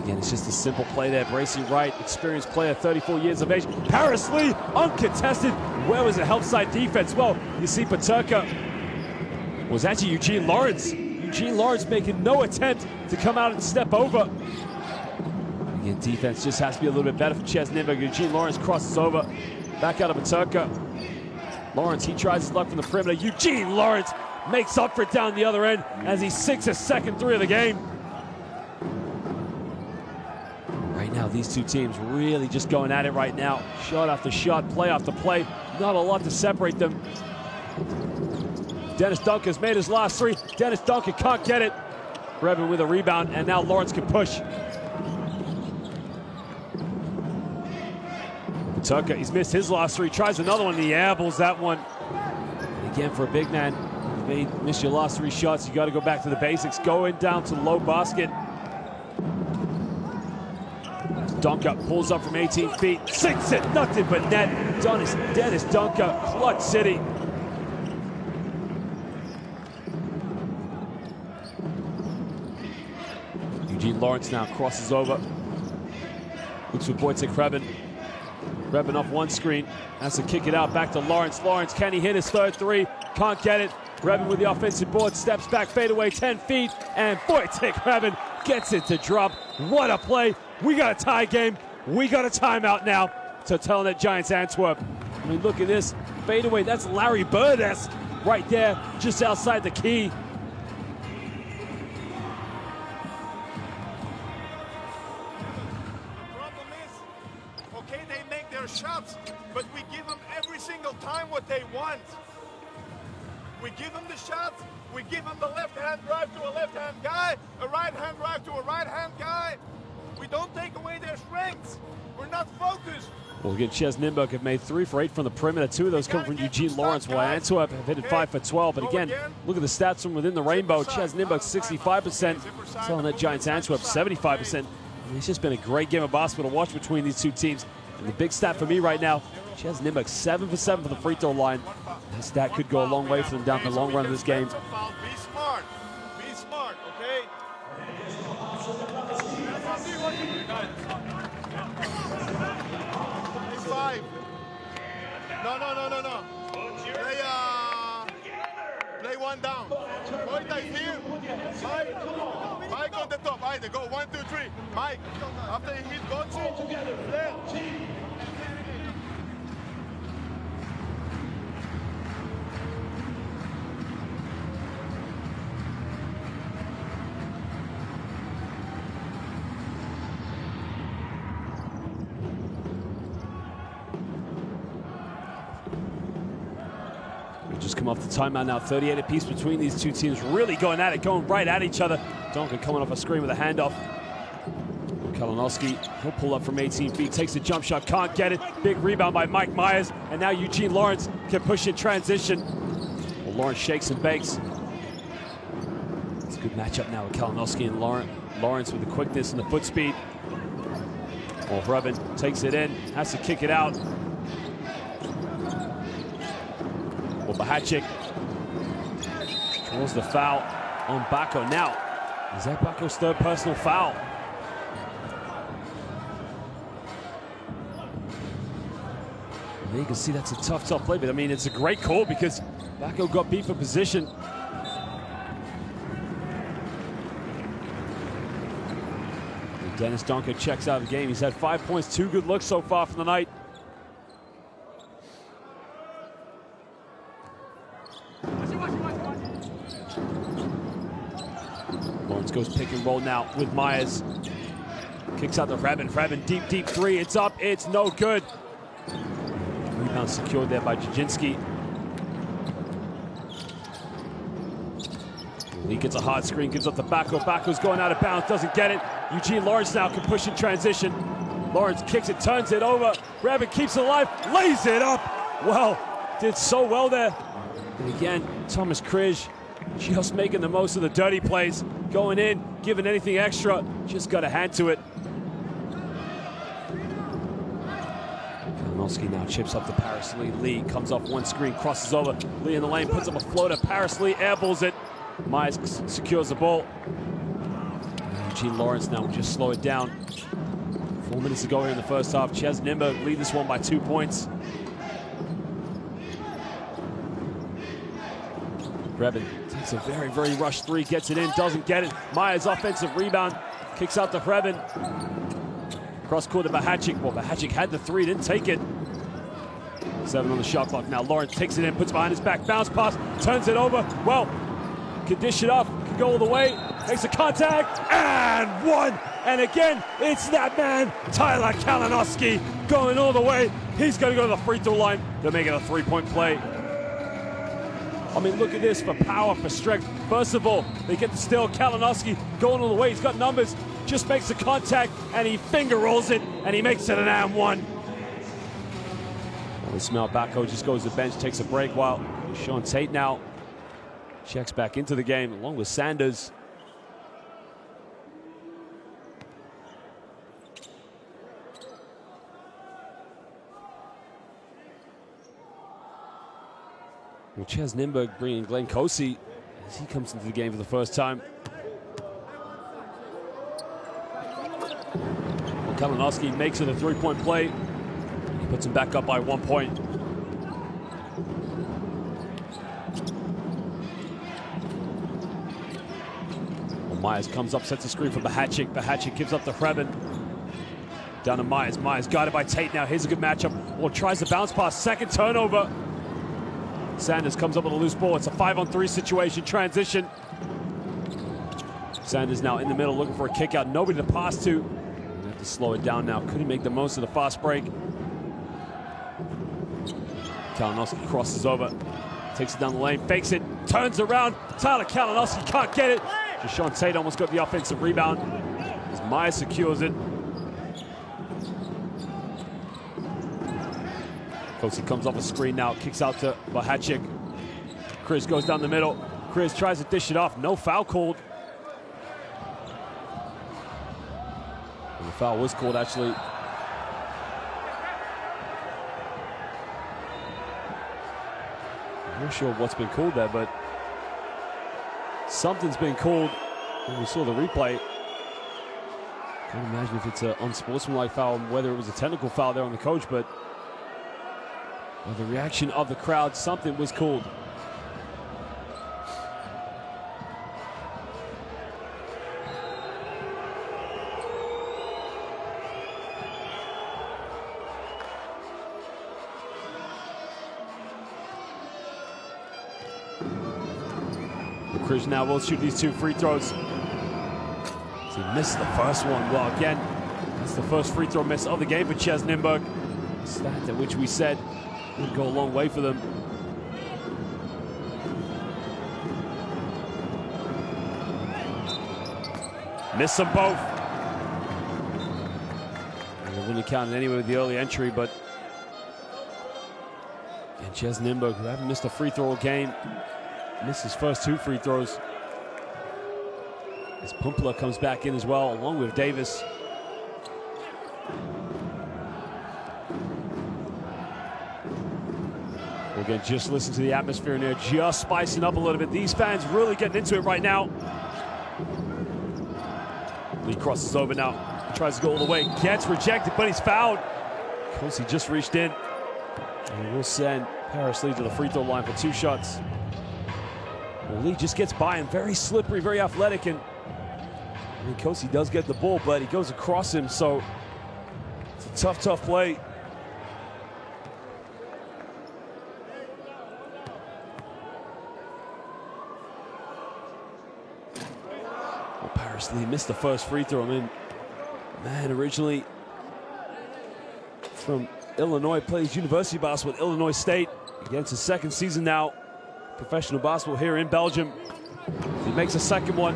Again, it's just a simple play there. Bracy Wright, experienced player, 34 years of age. Paris Lee, uncontested. Where was the help side defense? Well, you see Batuka was actually Eugene Lawrence. Eugene Lawrence making no attempt to come out and step over. Again, defense just has to be a little bit better for CEZ Nymburk. Eugene Lawrence crosses over. Back out of Batuka. Lawrence, he tries his luck from the perimeter. Eugene Lawrence makes up for it down the other end as he sinks his second three of the game. Right now, these two teams really just going at it right now. Shot after shot, play after play. Not a lot to separate them. Dennis Dunker's made his last three. Dennis Dunker can't get it. Krevin with a rebound, and now Lawrence can push. Batuka, he's missed his last three, tries another one, he ambles that one. And again, for a big man, you miss your last three shots, you got to go back to the basics. Going down to the low basket. Donker pulls up from 18 feet, sinks it, nothing but net. Dennis Donker, clutch city. Eugene Lawrence now crosses over. Looks with Wojciech Hreben. Hreben off one screen. Has to kick it out back to Lawrence. Lawrence, can he hit his third three? Can't get it. Hreben with the offensive board. Steps back, fadeaway 10 feet. And Wojciech Hreben gets it to drop. What a play. We got a tie game. We got a timeout now to Telenet Giants Antwerp. I mean, look at this. Fadeaway, that's Larry Bird-esque right there, just outside the key. Okay, they make their shots, but we give them every single time what they want. We give them the shots, we give them the left-hand drive to a left-hand guy, a right-hand drive to a right-hand guy. We don't take away their strengths. We're not focused. Well, again, CEZ Nymburk have made 3 for 8 from the perimeter. 2 of those come from Eugene Lawrence, while Antwerp have hit it 5 for 12. But again, look at the stats from within the rainbow. CEZ Nymburk 65%, Telenet Giants Antwerp 75%. And it's just been a great game of basketball to watch between these two teams. And the big stat for me right now, CEZ Nymburk 7 for 7 for the free throw line. That stat could go a long way for them down the long run of this game. Be smart, okay? Five. No. Play one down. Point is here. Mike on the top. Either go 1, 2, 3. Mike, after he hit Gotchi, Just come off the timeout now, 38 apiece between these two teams, really going at it, going right at each other. Duncan coming off a screen with a handoff. Kalinowski, he'll pull up from 18 feet, takes a jump shot, can't get it. Big rebound by Mike Myers, and now Eugene Lawrence can push in transition. Well, Lawrence shakes and bakes. It's a good matchup now with Kalinowski and Lawrence with the quickness and the foot speed. Well, Hreben takes it in, has to kick it out. Well, Bahachik draws the foul on Bako. Now, is that Bako's third personal foul? And you can see that's a tough play, but I mean, it's a great call because Bako got beat for position. And Dennis Donker checks out of the game. He's had 5 points, 2 good looks so far for the night. Lawrence goes pick and roll now with Myers. Kicks out to Hreben. Hreben, deep three. It's up. It's no good. Rebound secured there by Jajinski. Lee gets a hard screen, gives up to Bako. Bako's going out of bounds, doesn't get it. Eugene Lawrence now can push in transition. Lawrence kicks it, turns it over. Hreben keeps it alive, lays it up. Well, did so well there. And again, Thomas Krish just making the most of the dirty plays. Going in, giving anything extra, just got a hand to it. Kalinowski now chips up to Paris Lee. Lee comes off one screen, crosses over. Lee in the lane, puts up a floater. Paris Lee airballs it. Myers secures the ball. Eugene Lawrence now will just slow it down. 4 minutes to go here in the first half. CEZ Nymburk lead this one by 2 points. Hreben takes a very rushed three, gets it in, doesn't get it. Myers offensive rebound, kicks out to Hreben. Cross court to Bahachik. Well, Bahachik had the three, didn't take it. 7 on the shot clock now. Lawrence takes it in, puts it behind his back, bounce pass, turns it over. Well, can dish it up, can go all the way, makes a contact, and one. And again, it's that man, Tyler Kalinowski, going all the way. He's going to go to the free throw line to make it a 3-point play. I mean, look at this for power, for strength. First of all, they get the steal. Kalinowski going all the way. He's got numbers, just makes the contact, and he finger rolls it, and he makes it an and one. Well, Ismail Bako just goes to the bench, takes a break, while Sean Tate now checks back into the game, along with Sanders. Well, CEZ Nymburk bringing Glenn Kosey as he comes into the game for the first time. Well, Kalinowski makes it a three-point play. He puts him back up by 1 point. Well, Myers comes up, sets a screen for Bahachik. Bahachik gives up to Hreben. Down to Myers. Myers guarded by Tate now. Here's a good matchup. Well, tries the bounce pass. Second turnover. Sanders comes up with a loose ball. It's a 5-on-3 situation. Transition. Sanders now in the middle looking for a kick out. Nobody to pass to. They have to slow it down now. Couldn't make the most of the fast break. Kalinowski crosses over. Takes it down the lane. Fakes it. Turns around. Tyler Kalinowski can't get it. Deshaun Tate almost got the offensive rebound. As Myers secures it. Kosi comes off a screen now, kicks out to Bahachik. Chris goes down the middle. Chris tries to dish it off. No foul called. And the foul was called, actually. I'm not sure what's been called there, but something's been called when we saw the replay. Can't imagine if it's an unsportsmanlike foul, whether it was a technical foul there on the coach, but by the reaction of the crowd, something was called. Chris now will shoot these 2 free throws. He missed the first one. Well, again, that's the first free throw miss of the game for CEZ Nymburk. Stat at which we said would go a long way for them. Missed them both. And they wouldn't have counted anyway with the early entry, but and CEZ Nymburk, who haven't missed a free throw all game, missed his first 2 free throws. As Pumpla comes back in as well, along with Davis. Again, just listen to the atmosphere in there, just spicing up a little bit. These fans really getting into it right now. Lee crosses over now, tries to go all the way, gets rejected, but he's fouled. Kosi just reached in, and will send Paris Lee to the free throw line for 2 shots. Well, Lee just gets by him, very slippery, very athletic, and Kosi does get the ball, but he goes across him, so it's a tough play. Paris Lee missed the first free throw. I mean, man, originally from Illinois, plays university basketball at Illinois State. Against his second season now, professional basketball here in Belgium. He makes a second one.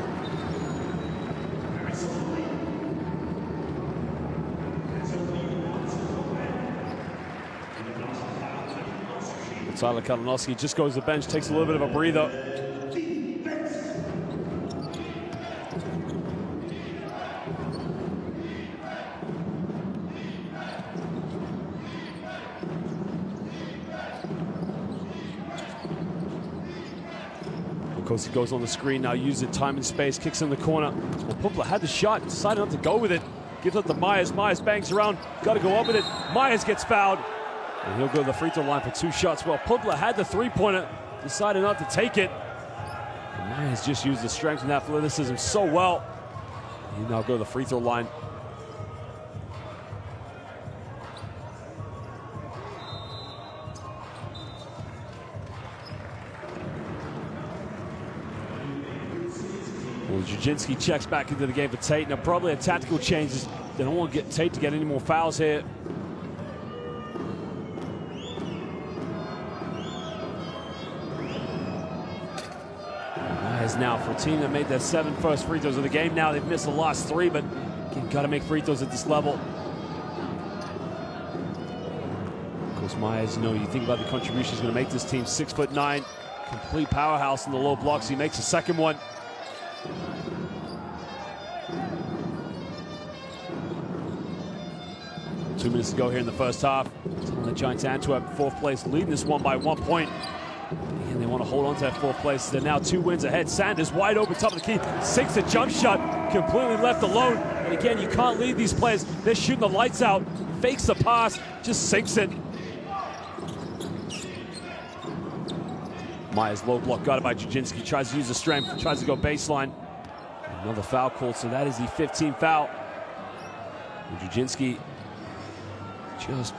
Tyler Kalinowski just goes to the bench, takes a little bit of a breather. Kosi goes on the screen now, uses it, time and space, kicks in the corner. Well, Pumpla had the shot, decided not to go with it. Gives up to Myers. Myers bangs around, got to go up with it. Myers gets fouled, and he'll go to the free throw line for 2 shots. Well, Pumpla had the 3-pointer, decided not to take it. And Myers just used the strength and athleticism so well. He now go to the free throw line. Well, Jujinski checks back into the game for Tate. Now, probably a tactical change. They don't want to get Tate to get any more fouls here. Myers now, for a team that made their 7 first free throws of the game now, they've missed the last 3, but again, got to make free throws at this level. Of course, Myers, you know, you think about the contribution he's going to make this team. 6'9", complete powerhouse in the low blocks. He makes a second one. Two minutes to go here in the first half. The Giants Antwerp, 4th place, leading this one by 1 point. And they want to hold on to that fourth place. They're now 2 wins ahead. Sanders wide open, top of the key, sinks a jump shot, completely left alone. And again, you can't lead these players. They're shooting the lights out, fakes the pass, just sinks it. Myers low block, got it by Jujinski, tries to use the strength, tries to go baseline. Another foul called, so that is the 15th foul. And Jujinski just,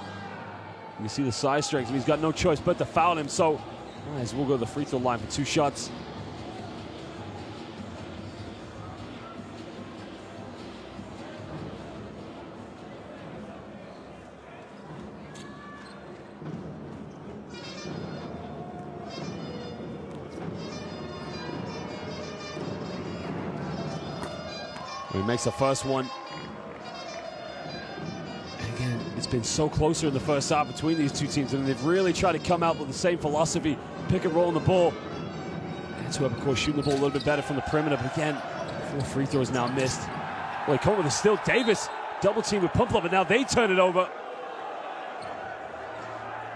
you see the size strength, he's got no choice but to foul him, so Myers will go to the free throw line for 2 shots. He makes the first one. And again, it's been so closer in the first half between these two teams, and they've really tried to come out with the same philosophy, pick and roll on the ball. Antwerp, of course, shooting the ball a little bit better from the perimeter, but again, 4 free throws now missed. Well, they come with a steal. Davis double team with pump up, and now they turn it over.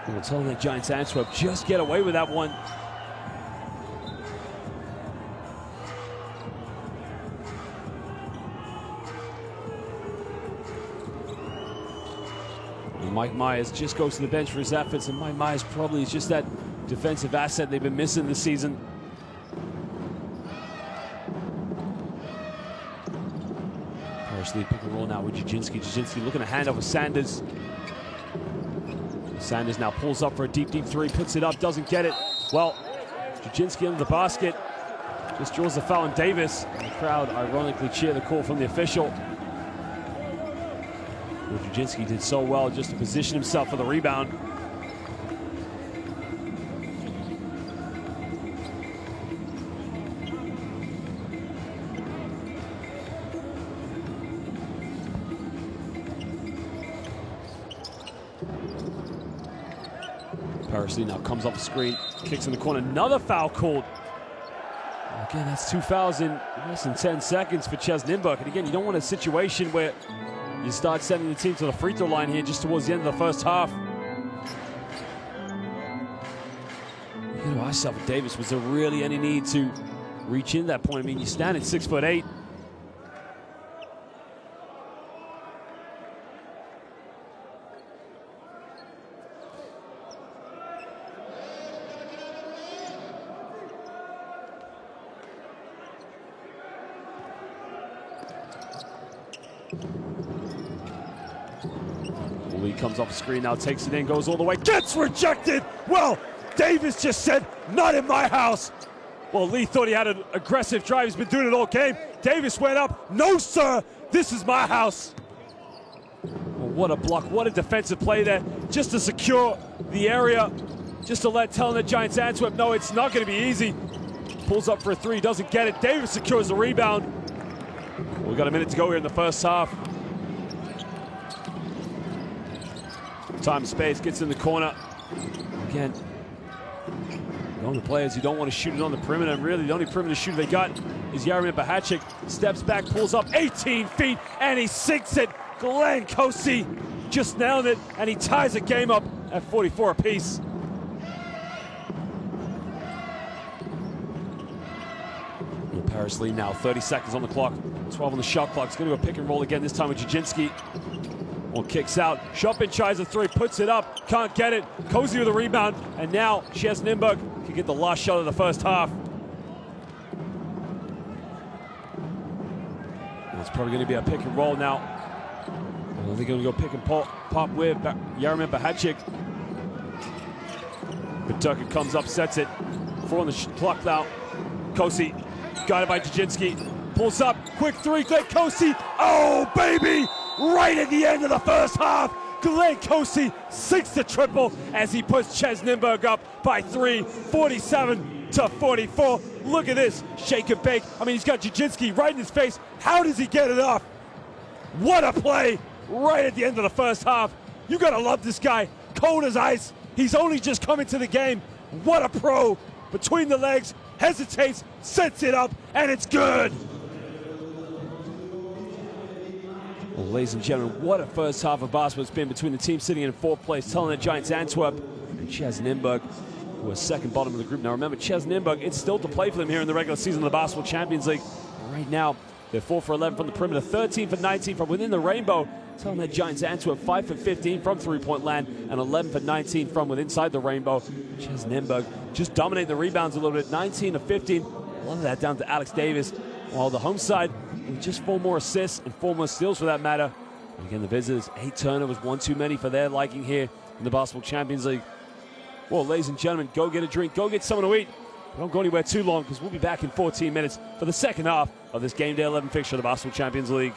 And we're telling the Giants Antwerp just get away with that one. Mike Myers just goes to the bench for his efforts, and Mike Myers probably is just that defensive asset they've been missing this season. Parrish lead pick and roll now with Jujinski. Jujinski looking to hand off with Sanders. Sanders now pulls up for a deep three, puts it up, doesn't get it. Well, Jujinski under the basket, just draws the foul on Davis. And the crowd ironically cheer the call from the official. Jujinski did so well just to position himself for the rebound. Parrish now comes off the screen, kicks in the corner, another foul called. Again, that's 2 fouls in less than 10 seconds for CEZ Nymburk. And again, you don't want a situation where you start sending the team to the free throw line here just towards the end of the first half. You know, I saw with Davis, was there really any need to reach in that point? I mean, you stand at 6'8". Lee comes off the screen now, takes it in, goes all the way, gets rejected! Well, Davis just said, not in my house! Well, Lee thought he had an aggressive drive, he's been doing it all game. Davis went up, no sir, this is my house! Well, what a block, what a defensive play there, just to secure the area, just to let Telenet Giants Antwerp know it's not gonna be easy. Pulls up for a 3, doesn't get it, Davis secures the rebound. We've got a minute to go here in the first half. Time and space, gets in the corner. Again, going to players who don't want to shoot it on the perimeter, and really the only perimeter shooter they got is Jaromir Bahacik. Steps back, pulls up 18 feet, and he sinks it. Glenn Kosey just nailed it, and he ties the game up at 44 apiece. Parrish lead now, 30 seconds on the clock, 12 on the shot clock. It's going to go pick and roll again, this time with Jujinski. One kicks out, Chopin tries a 3, puts it up, can't get it. Kosey with a rebound, and now CEZ Nymburk can get the last shot of the first half. It's probably going to be a pick and roll now. They're going to go pick and pop with Jaromir Bahacik. Peterka comes up, sets it. 4 on the clock now. Kosey got it by Jujinski. Pulls up, quick 3, Glenn Kosey. Oh, baby! Right at the end of the first half, Glenn Kosey sinks the triple as he puts CEZ Nymburk up by 3, 47-44. Look at this, shake and bake. I mean, he's got Jujinski right in his face. How does he get it off? What a play right at the end of the first half. You gotta love this guy, cold as ice. He's only just come into the game. What a pro, between the legs, hesitates, sets it up, and it's good. Well, ladies and gentlemen, what a first half of basketball it's been between the team sitting in 4th place, Telenet Giants Antwerp and CEZ Nymburk. who are second bottom of the group. Now remember, CEZ Nymburk, it's still to play for them here in the regular season of the Basketball Champions League. Right now, they're 4 for 11 from the perimeter, 13 for 19 from within the rainbow. Telenet Giants Antwerp 5 for 15 from three-point land and 11 for 19 from within inside the rainbow. CEZ Nymburk just dominating the rebounds a little bit, 19 of 15. A lot of that down to Alex Davis. While the home side with just 4 more assists and 4 more steals for that matter. And again, the visitors, 8 turnovers, 1 too many for their liking here in the Basketball Champions League. Well, ladies and gentlemen, go get a drink, go get something to eat. Don't go anywhere too long because we'll be back in 14 minutes for the second half of this Game Day 11 fixture of the Basketball Champions League.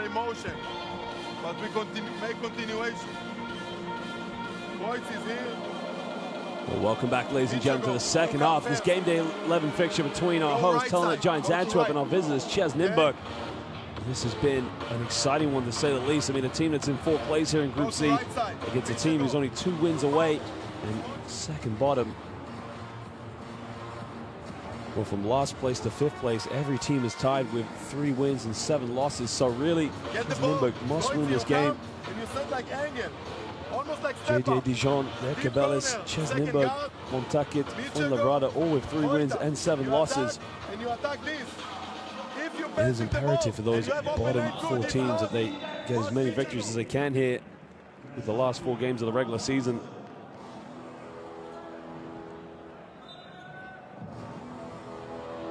emotion, but we make continuation. Points is here. Well, welcome back, ladies and gentlemen, to the second half of this game day 11 fixture between our host, Telenet Giants Antwerp, and our visitors, CEZ Nymburk. This has been an exciting one, to say the least. I mean, a team that's in fourth place here in Group C against a team who's only 2 wins away and second bottom. Well, from last place to 5th place, every team is tied with 3 wins and 7 losses. So really, Nymburk must win this game. JD Dijon, Cabellis, CEZ Nymburk, Montaket, Labrada, all with 3 wins and 7 losses. It is imperative for those bottom 4 teams that they get as many victories as they can here with the last 4 games of the regular season.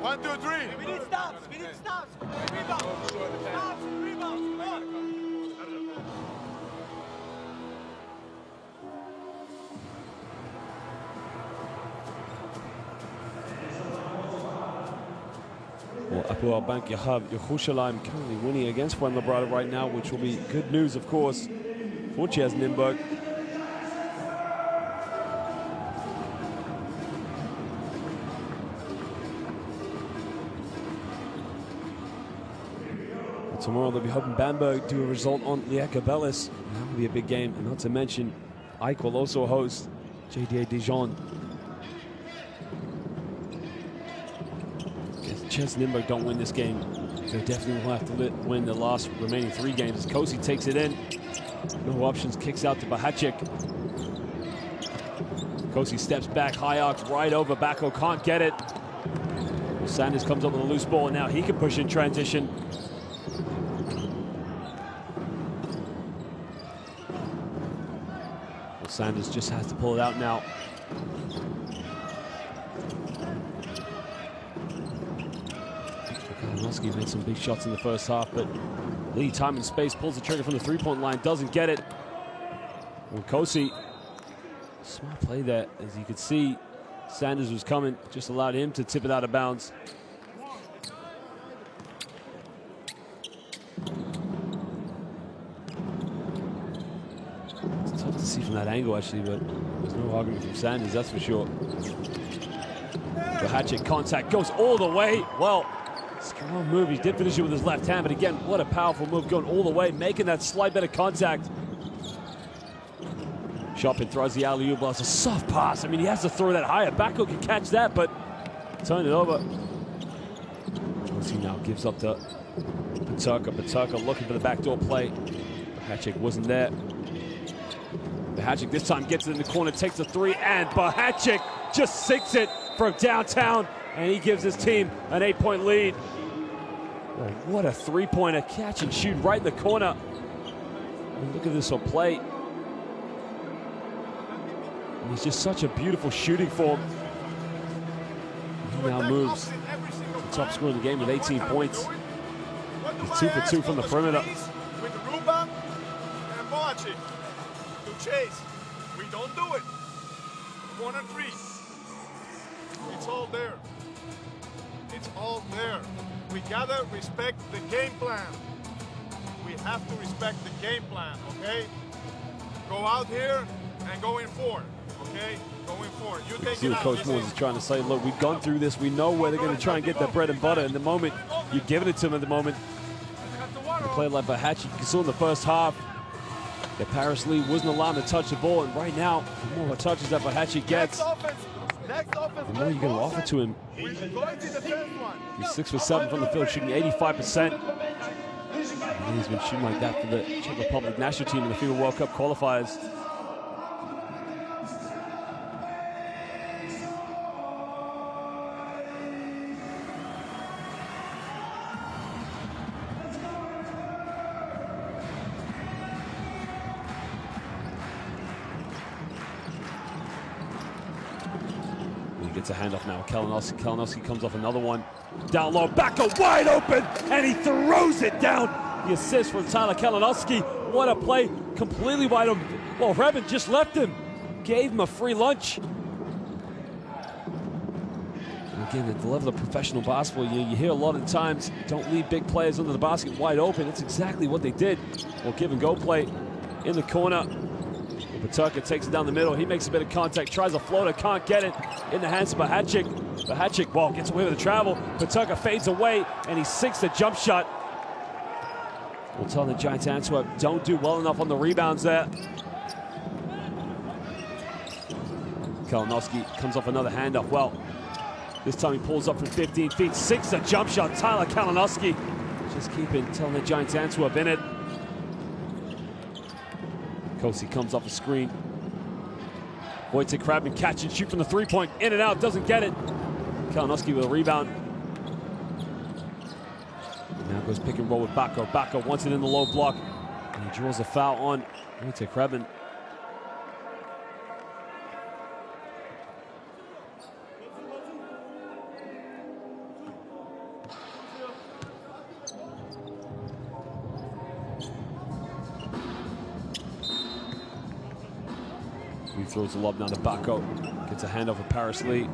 One, two, three. We need stops. We need stops. Rebounds. Stops. Rebounds. Come on. Well, Apoel Bank Yahav Yerushalayim currently winning against Labrada right now, which will be good news, of course, for CEZ Nymburk. Tomorrow they'll be hoping Bamberg do a result on Cabellis. That will be a big game, and not to mention Ike will also host JDA Dijon. If CEZ Nymburk don't win this game, they definitely will have to win the last remaining 3 games. Kosi takes it in, no options, kicks out to Bahacik. Kosi steps back, high arcs right over Bako, can't get it. Sanders comes up with a loose ball, and now he can push in transition. Sanders just has to pull it out now. Kalinowski made some big shots in the first half, but Lee, time and space, pulls the trigger from the 3-point line, doesn't get it. And Kosi, smart play there. As you could see, Sanders was coming, just allowed him to tip it out of bounds. See from that angle, actually, but there's no argument from Sanders, that's for sure. The hatchet contact goes all the way. Well, strong move. He did finish it with his left hand, but again, what a powerful move, going all the way, making that slight bit of contact. Chopin throws the alley-oop. Well, it's a soft pass. I mean, he has to throw that higher. Bako can catch that, but turn it over. Chelsea now gives up to Paterka. Paterka looking for the backdoor play. Bahacik wasn't there. Bahacik this time gets it in the corner, takes the 3, and Bahacik just sinks it from downtown, and he gives his team an 8-point lead. Oh, what a 3-pointer, catch and shoot right in the corner. And look at this on play. And he's just such a beautiful shooting form. He now moves to the top scorer in the game with 18 points. He's 2 for 2 from the perimeter. With Ruba and Boachi. Chase, we don't do it. 1 and 3. It's all there. It's all there. We gotta respect the game plan. We have to respect the game plan, okay? Go out here and go in 4, okay? Go in 4. You take See it what out. Coach Moores is trying to say. Look, we've gone through this. We know where they're going to try and get their bread and butter. In the moment, you're giving it to them at the moment. They play like Bahacik. You saw in the first half that Paris Lee wasn't allowed to touch the ball, and right now, the more touches that Bahacik gets, the more you're going to offer to him. He's 6 for 7 from the field, shooting 85%. And he's been shooting like that for the Czech Republic national team in the FIBA World Cup qualifiers. Gets a handoff now. Kalinowski comes off another one. Down low, Bako wide open, and he throws it down. The assist from Tyler Kalinowski. What a play, completely wide open. Well, Reben just left him. Gave him a free lunch. Again, at the level of professional basketball, you hear a lot of the times, don't leave big players under the basket wide open. That's exactly what they did. Well, give and go play in the corner. Petuka takes it down the middle. He makes a bit of contact, tries a floater, can't get it in the hands of Bahachik. Bahachik, well, gets away with the travel. Petuka fades away, and he sinks the jump shot. We'll tell the Giants Antwerp don't do well enough on the rebounds there. Kalinowski comes off another handoff. Well, this time he pulls up from 15 feet, sinks a jump shot. Tyler Kalinowski just keeping Telenet Giants Antwerp in it. Kosi comes off a screen. Wojtek Krabin catch and shoot from the three-point, in and out, doesn't get it. Kalinowski with a rebound. Now goes pick and roll with Bako. Bako wants it in the low block, and he draws a foul on Wojtek Krabin. He throws the lob down to Bako. Gets a handoff of Paris Lee.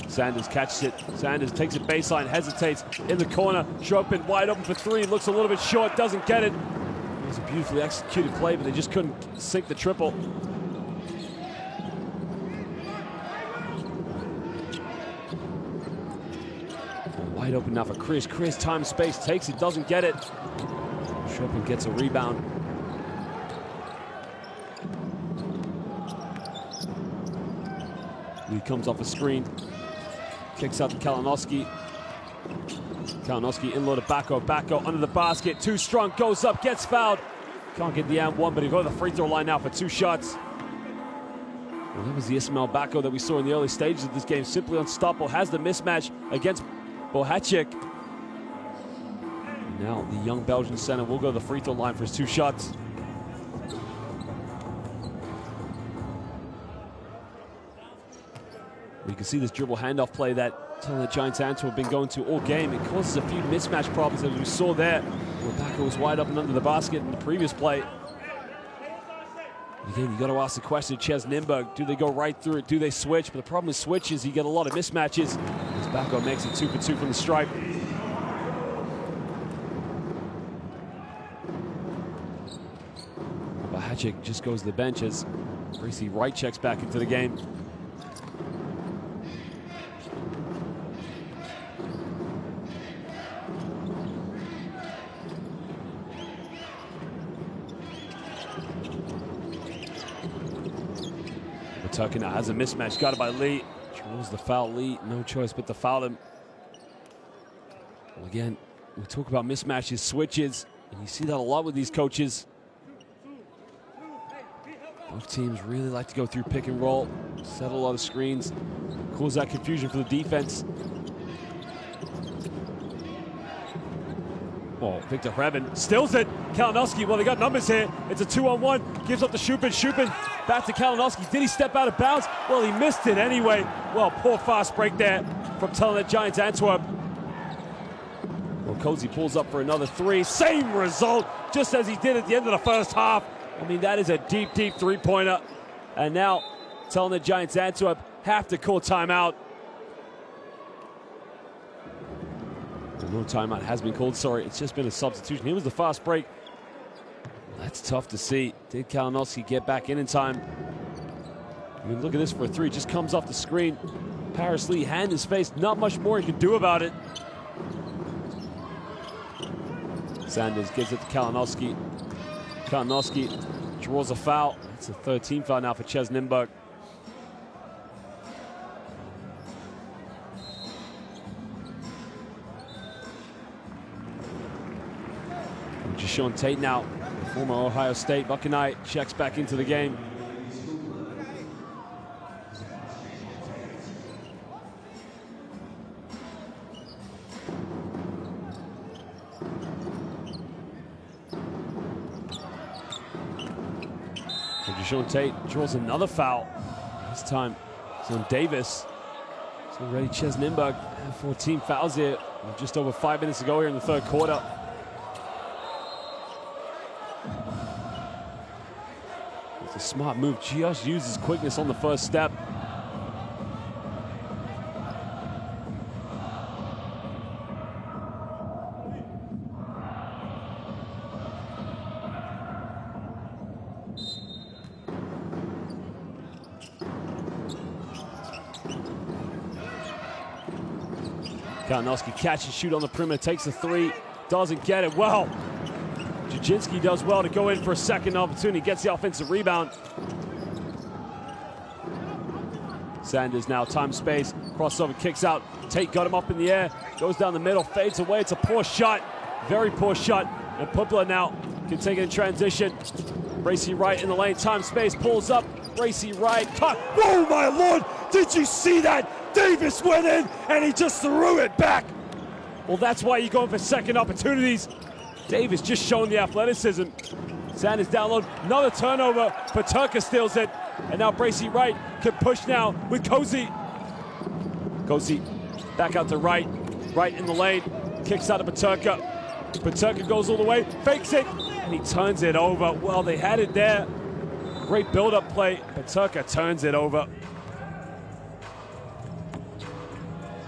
Sanders catches it. Sanders takes it baseline, hesitates in the corner. Chopin wide open for three. Looks a little bit short, doesn't get it. It was a beautifully executed play, but they just couldn't sink the triple. Wide open now for Chris. Chris, time, space, takes it, doesn't get it. Chopin gets a rebound. He comes off a screen, kicks out to Kalinowski. Kalinowski in low to Bako. Bako under the basket, too strong, goes up, gets fouled. Can't get the and one, but he goes to the free throw line now for 2 shots. Well, that was the Ismail Bako that we saw in the early stages of this game. Simply unstoppable, has the mismatch against Bohacek. Now the young Belgian center will go to the free throw line for his 2 shots. You can see this dribble handoff play that Telenet Giants Antwerp have been going to all game. It causes a few mismatch problems, as we saw there, where Bako was wide open under the basket in the previous play. Again, you got to ask the question, CEZ Nymburk, do they go right through it? Do they switch? But the problem with switches, you get a lot of mismatches. As Bako makes it 2 for 2 from the stripe. Bahachik just goes to the bench as Gracie Wright checks back into the game. Petuka now has a mismatch, got it by Lee. Draws the foul. Lee, no choice but to foul him. Well, again, we talk about mismatches, switches, and you see that a lot with these coaches. Both teams really like to go through pick and roll, set a lot of screens, cause that confusion for the defense. Oh, Victor Hrabin stills it. Kalinowski, well, they got numbers here. It's a 2-on-1. Gives up to Chupin. Chupin back to Kalinowski. Did he step out of bounds? Well, he missed it anyway. Well, poor fast break there from Telenet Giants Antwerp. Well, Cozy pulls up for another 3. Same result, just as he did at the end of the first half. I mean, that is a deep, deep three-pointer. And now Telenet Giants Antwerp have to call timeout. No timeout has been called, sorry. It's just been a substitution. Here was the fast break. That's tough to see. Did Kalinowski get back in time? I mean, look at this for a 3. Just comes off the screen. Paris Lee, hand in his face. Not much more he can do about it. Sanders gives it to Kalinowski. Kalinowski draws a foul. It's a 13th foul now for CEZ Nymburk. Deshaun Tate now, former Ohio State Buckeye, checks back into the game. So Deshaun Tate draws another foul. This time it's on Davis. So already CEZ Nymburk have 14 fouls here. Just over 5 minutes to go here in the third quarter. It's a smart move. Just uses quickness on the first step. Kalinowski catch and shoot on the perimeter, takes a three, doesn't get it well. Jajinski does well to go in for a second opportunity, gets the offensive rebound. Sanders now, time, space, crossover, kicks out. Tate got him up in the air, goes down the middle, fades away. It's a poor shot, very poor shot. And Pumpla now can take it in transition. Bracy Wright in the lane, time, space, pulls up. Bracy Wright, cut. Oh my Lord, did you see that? Davis went in and he just threw it back. Well, that's why you're going for second opportunities. Davis just showing the athleticism. Sanders down low, another turnover. Peterka steals it. And now Bracy Wright can push now with Cozy. Cozy back out to Wright. Wright in the lane, kicks out to Peterka. Peterka goes all the way, fakes it, and he turns it over. Well, they had it there. Great build-up play. Peterka turns it over.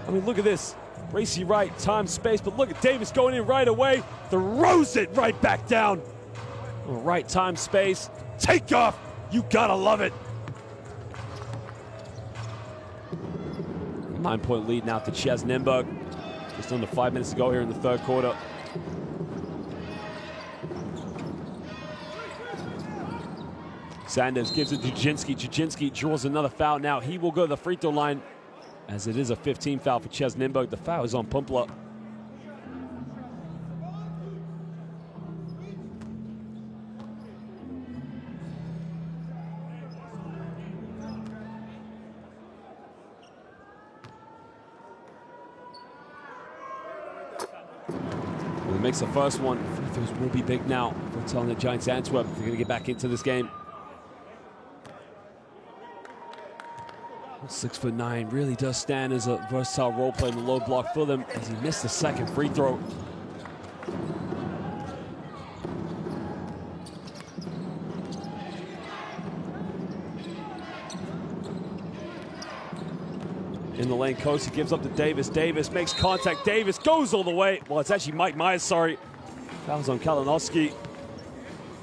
I mean, look at this. Bracy Wright, time, space, but look at Davis going in right away. Throws it right back down. Right, time, space. Take off. You gotta love it. 9-point lead now to CEZ Nymburk. Just under 5 minutes to go here in the third quarter. Sanders gives it to Jajinski. Jajinski draws another foul now. He will go to the free throw line, as it is a 15 foul for CEZ Nymburk. The foul is on Pumpla. Well, he makes the first one. Free throws will be big now for Telenet Giants Antwerp. They're going to get back into this game. 6'9", really does stand as a versatile role player in the low block for them, as he missed the second free throw. In the lane, Cozy gives up to Davis. Davis makes contact. Davis goes all the way. Well, it's actually Mike Myers, sorry. Foul's on Kalinowski.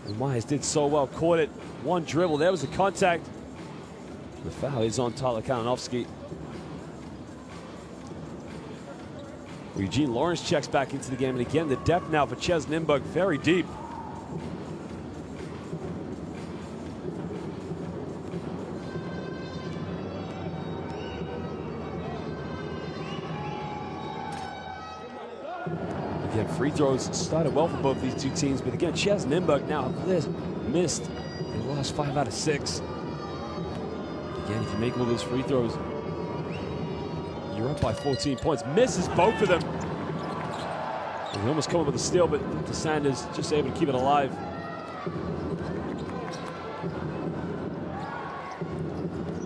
And Myers did so well, caught it. One dribble, there was the contact. The foul is on Tyler Kalinowski. Eugene Lawrence checks back into the game, and again, the depth now for CEZ Nymburk very deep. Again, free throws started well for both these two teams, but again, CEZ Nymburk now missed the last 5 out of 6. Again, if you make all those free throws, you're up by 14 points. Misses both of them. He almost come up with a steal, but the Sanders just able to keep it alive.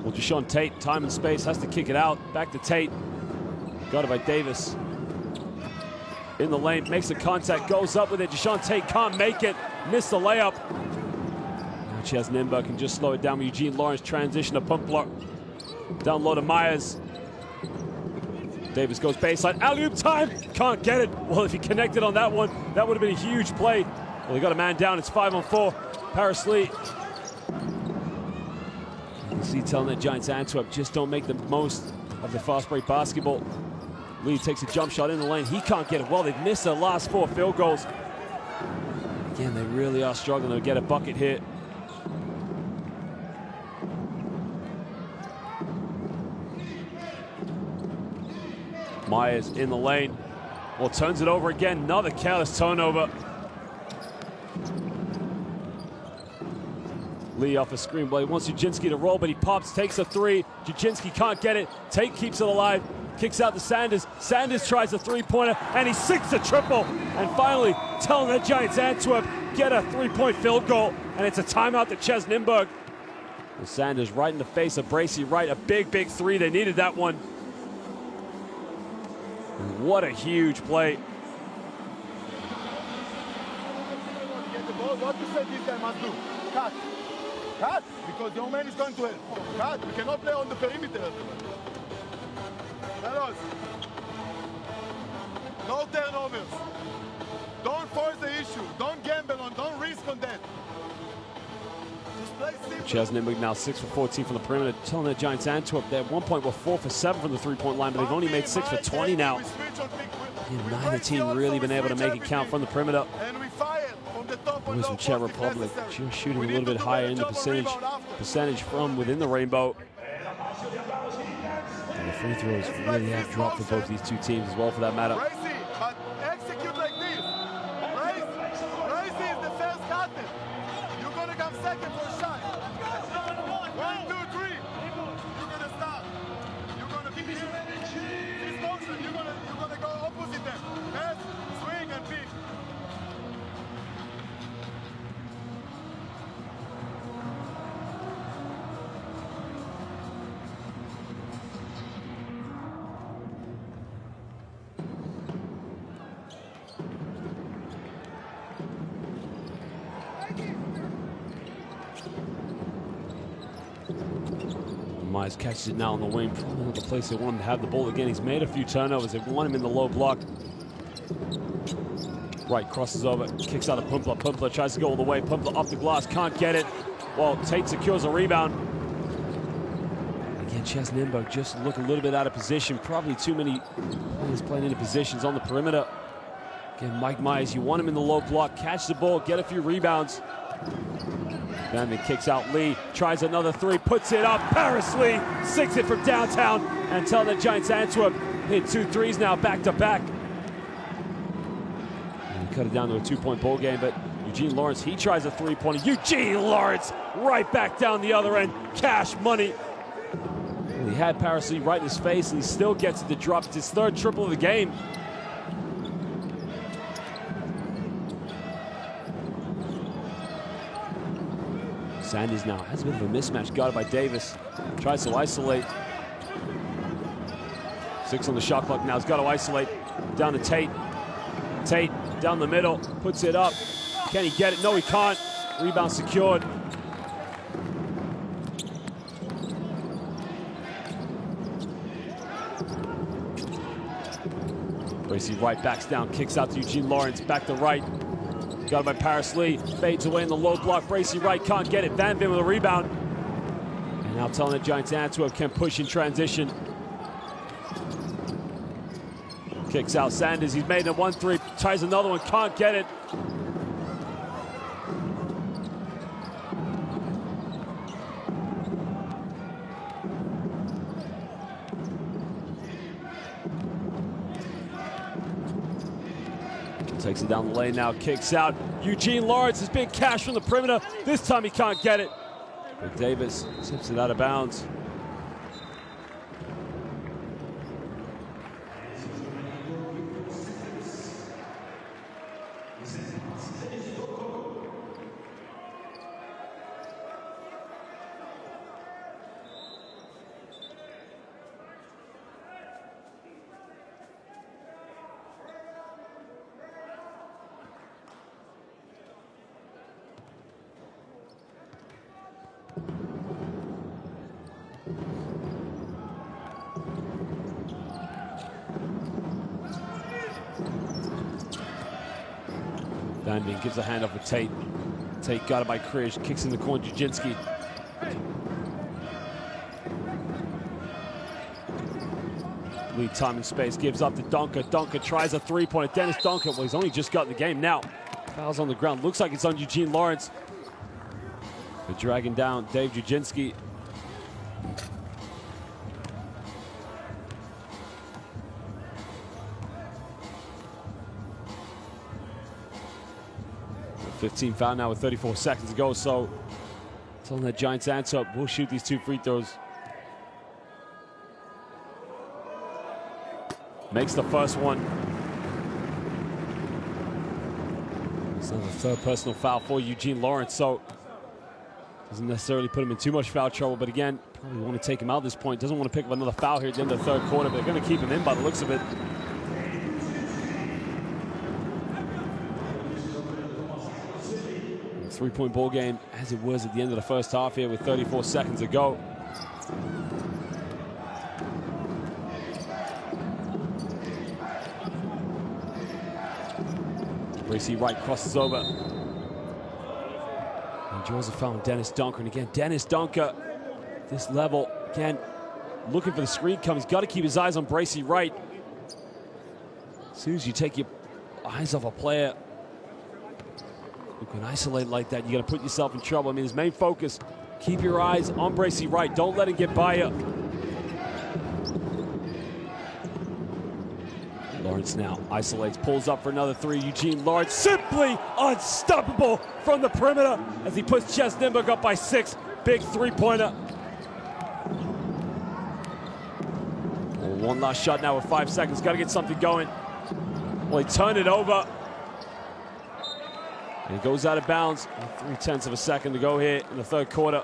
Well, Deshaun Tate, time and space, has to kick it out. Back to Tate. Got it by Davis. In the lane, makes the contact, goes up with it. Deshaun Tate can't make it. Missed the layup. CEZ Nymburk can just slow it down with Eugene Lawrence. Transition to Pumpla. Down low to Myers. Davis goes baseline. Alley-oop time. Can't get it. Well, if he connected on that one, that would have been a huge play. Well, they got a man down. It's 5-on-4. Paris Lee. You can see Telenet Giants Antwerp just don't make the most of the fast break basketball. Lee takes a jump shot in the lane. He can't get it. Well, they've missed their last 4 field goals. Again, they really are struggling to get a bucket here. Myers in the lane. Well, turns it over again. Another careless turnover. Lee off a screen. Well, he wants Jajinski to roll, but he pops, takes a 3. Jajinski can't get it. Tate keeps it alive. Kicks out to Sanders. Sanders tries a 3-pointer, and he sinks a triple. And finally, Telenet Giants Antwerp get a 3-point field goal, and it's a timeout to CEZ Nymburk. Well, Sanders right in the face of Bracy Wright. A big, big 3. They needed that one. What a huge play. Get the ball. What you said this guy must do? Cut. Cut, because your man is going to help. Cut, we cannot play on the perimeter. Fellas, no turnovers. Don't force the issue. Don't gamble on, don't risk on that. Just play simple. CEZ Nymburk now 6 for 14 from the perimeter. Telenet Giants Antwerp, they at one point were 4 for 7 from the three-point line, but they've only made 6 for 20 now. And neither team really been able to make it count from the perimeter. And we fire from the top It was from Czech Republic, just shooting a little bit higher in the percentage from within the rainbow. And the free throws really have dropped for both these two teams as well, for that matter. But execute like this. Racy is the first captain. You're going to come second for a shot. 1, 2, 3. You're going to start. You're going to be here. This motion, you're going to go opposite them. Pass, swing, and pick. Myers catches it now on the wing, probably not the place they want him to have the ball again. He's made a few turnovers. They want him in the low block. Right, crosses over, kicks out of Pumpler. Pumpler tries to go all the way. Pumpler off the glass, can't get it. Well, Tate secures a rebound. Again, CEZ Nymburk just look a little bit out of position. Probably too many players playing into positions on the perimeter. Again, Mike Myers, you want him in the low block, catch the ball, get a few rebounds. Van Veen kicks out Lee, tries another three, puts it up. Paris Lee sinks it from downtown, and Telenet Giants Antwerp hit 2 threes now back to back. And cut it down to a 2-point ball game, but Eugene Lawrence, he tries a 3-pointer. Eugene Lawrence right back down the other end, cash money. Well, he had Paris Lee right in his face, and he still gets it to drop. It's his 3rd triple of the game. Sanders now has a bit of a mismatch, guarded by Davis. Tries to isolate. 6 on the shot clock now. He's got to isolate. Down to Tate. Tate down the middle, puts it up. Can he get it? No, he can't. Rebound secured. Bracy right backs down, kicks out to Eugene Lawrence. Back to right. Got it by Paris Lee, fades away in the low block. Bracy right, can't get it. Van Veen with a rebound. And now Telenet Giants Antwerp can push in transition. Kicks out Sanders, he's made a 1-3, tries another one, can't get it. Takes it down the lane now, kicks out. Eugene Lawrence is being cashed from the perimeter. This time he can't get it. But Davis tips it out of bounds. Van Veen gives a handoff with Tate. Tate got it by Krish, kicks in the corner, Jujinski. Lead time and space, gives up to Donker. Donker tries a 3-pointer. Dennis Donker, well, he's only just got in the game now. Foul's on the ground, looks like it's on Eugene Lawrence. They're dragging down Dave Jujinski. .15 foul now with 34 seconds to go, so Telenet Giants Antwerp will shoot these 2 free throws. Makes the first one. It's the 3rd personal foul for Eugene Lawrence, so doesn't necessarily put him in too much foul trouble, but again, probably want to take him out at this point. Doesn't want to pick up another foul here at the end of the 3rd quarter, but they're going to keep him in by the looks of it. 3-point ball game as it was at the end of the first half here with 34 seconds to go. Bracy Wright crosses over. And draws a foul on Dennis Dunker. And again, Dennis Dunker, this level, again, looking for the screen come. He's got to keep his eyes on Bracy Wright. As soon as you take your eyes off a player who can isolate like that, you got to put yourself in trouble. I mean, his main focus, keep your eyes on Bracy Wright. Don't let him get by you. Lawrence now isolates, pulls up for another three. Eugene Lawrence simply unstoppable from the perimeter as he puts CEZ Nymburk up by 6. Big three-pointer. One last shot now with 5 seconds. Got to get something going. Well, he turned it over. And he goes out of bounds with 0.3 of a second to go here in the third quarter.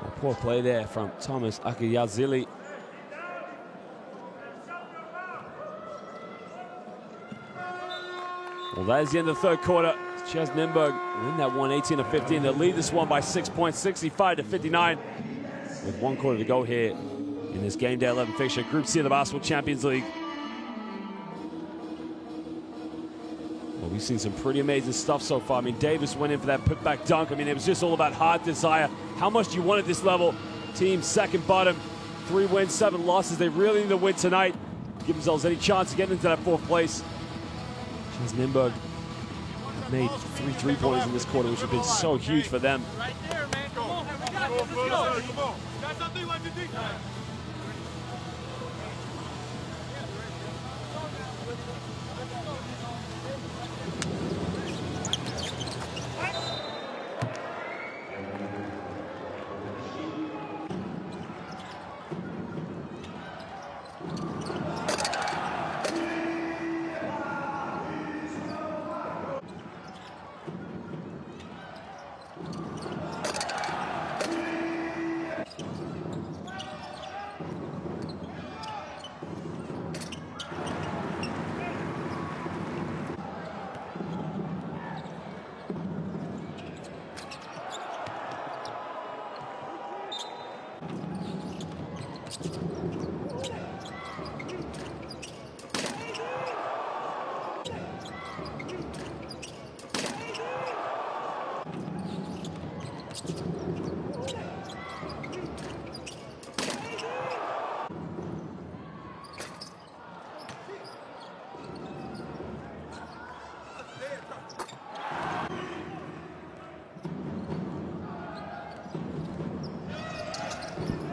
Oh, poor play there from Thomas Akiyazili. Well, that is the end of the third quarter. CEZ Nymburk win that one, 18-15. They lead this one by 6 points, 65-59. With 1 quarter to go here in this game day 11 fixture, Group C of the Basketball Champions League. Well, we've seen some pretty amazing stuff so far. I mean, Davis went in for that putback dunk. I mean, it was just all about heart desire. How much do you want at this level? Team second bottom, 3 wins, 7 losses. They really need to win tonight. Give themselves any chance to get into that 4th place. CEZ Nymburk made 3 3-pointers in this quarter, which have been so huge for them. Right there, man. Come on. We got this. Let's go. Come on. Got something like to do.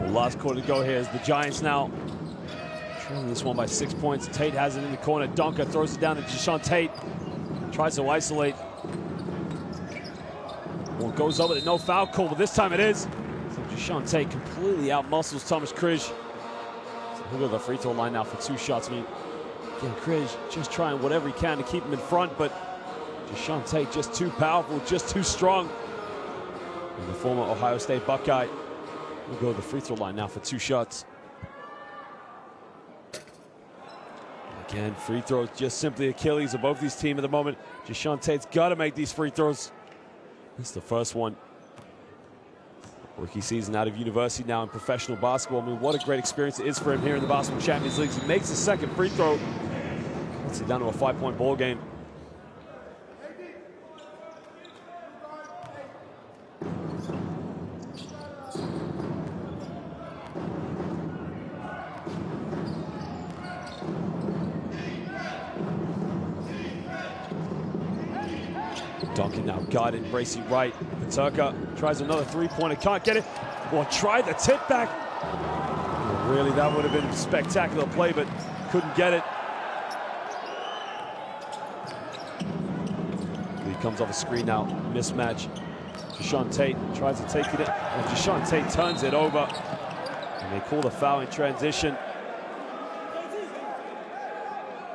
Last quarter to go here as the Giants now trailing this one by 6 points. Tate has it in the corner. Dunker throws it down to Deshaun Tate. Tries to isolate. Well, goes over to no foul call, but this time it is. So Deshaun Tate completely outmuscles Thomas Kridge. So he'll go to the free throw line now for 2 shots. I mean, again, Kridge just trying whatever he can to keep him in front, but Deshaun Tate just too powerful, just too strong. And the former Ohio State Buckeye will go to the free throw line now for 2 shots. Again, free throws just simply Achilles of both these teams at the moment. Deshaun Tate's got to make these free throws. This is the first one. Rookie season out of university now in professional basketball. I mean, what a great experience it is for him here in the Basketball Champions League. He makes the 2nd free throw. Puts it down to a 5-point ball game. Duncan now guarded Bracy Wright. Paterka tries another 3-pointer, can't get it. Well, tried the tip back. Well, really, that would have been a spectacular play, but couldn't get it. He comes off a screen now, mismatch. Deshaun Tate tries to take it in. And Deshaun Tate turns it over. And they call the foul in transition.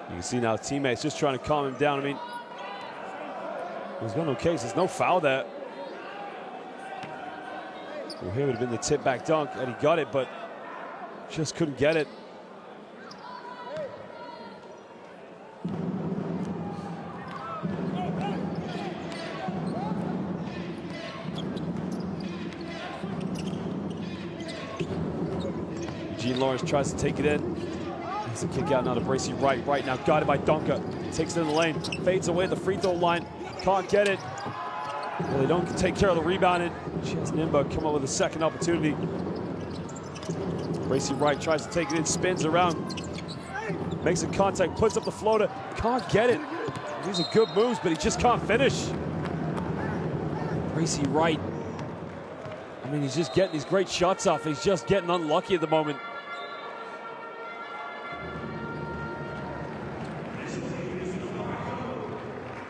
You can see now teammates just trying to calm him down. I mean, there's no case, there's no foul there. Well, here would have been the tip back dunk, and he got it, but just couldn't get it. Lawrence tries to take it in. It's a kick out now to Bracy right now, guarded by Donker. Takes it in the lane, fades away at the free throw line. Can't get it. Well, they don't take care of the rebound. CEZ Nymburk come up with a second opportunity. Bracy Wright tries to take it in, spins around, makes a contact, puts up the floater, can't get it. These are good moves, but he just can't finish. Bracy Wright, I mean, he's just getting these great shots off. He's just getting unlucky at the moment.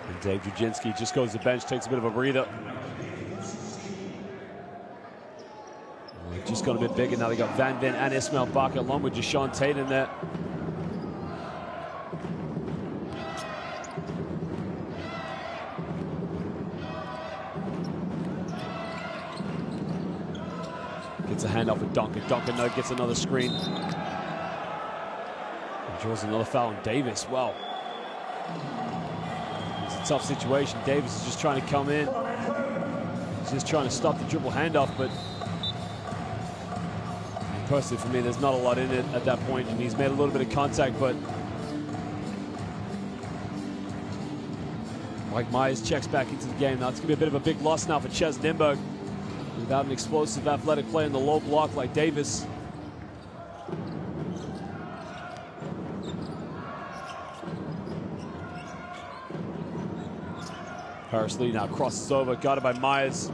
And Dave Drujinski just goes to the bench, takes a bit of a breather. They've just got a bit bigger now. They got Van Vin and Ismail Barker along with Deshaun Tate in there. Gets a handoff with Duncan. Duncan now gets another screen. And draws another foul on Davis. Wow. It's a tough situation. Davis is just trying to come in. He's just trying to stop the dribble handoff, but personally for me, there's not a lot in it at that point, and he's made a little bit of contact, but Mike Myers checks back into the game. Now it's gonna be a bit of a big loss now for CEZ Nymburk without an explosive athletic player in the low block like Davis. Paris Lee now crosses over, got it by Myers.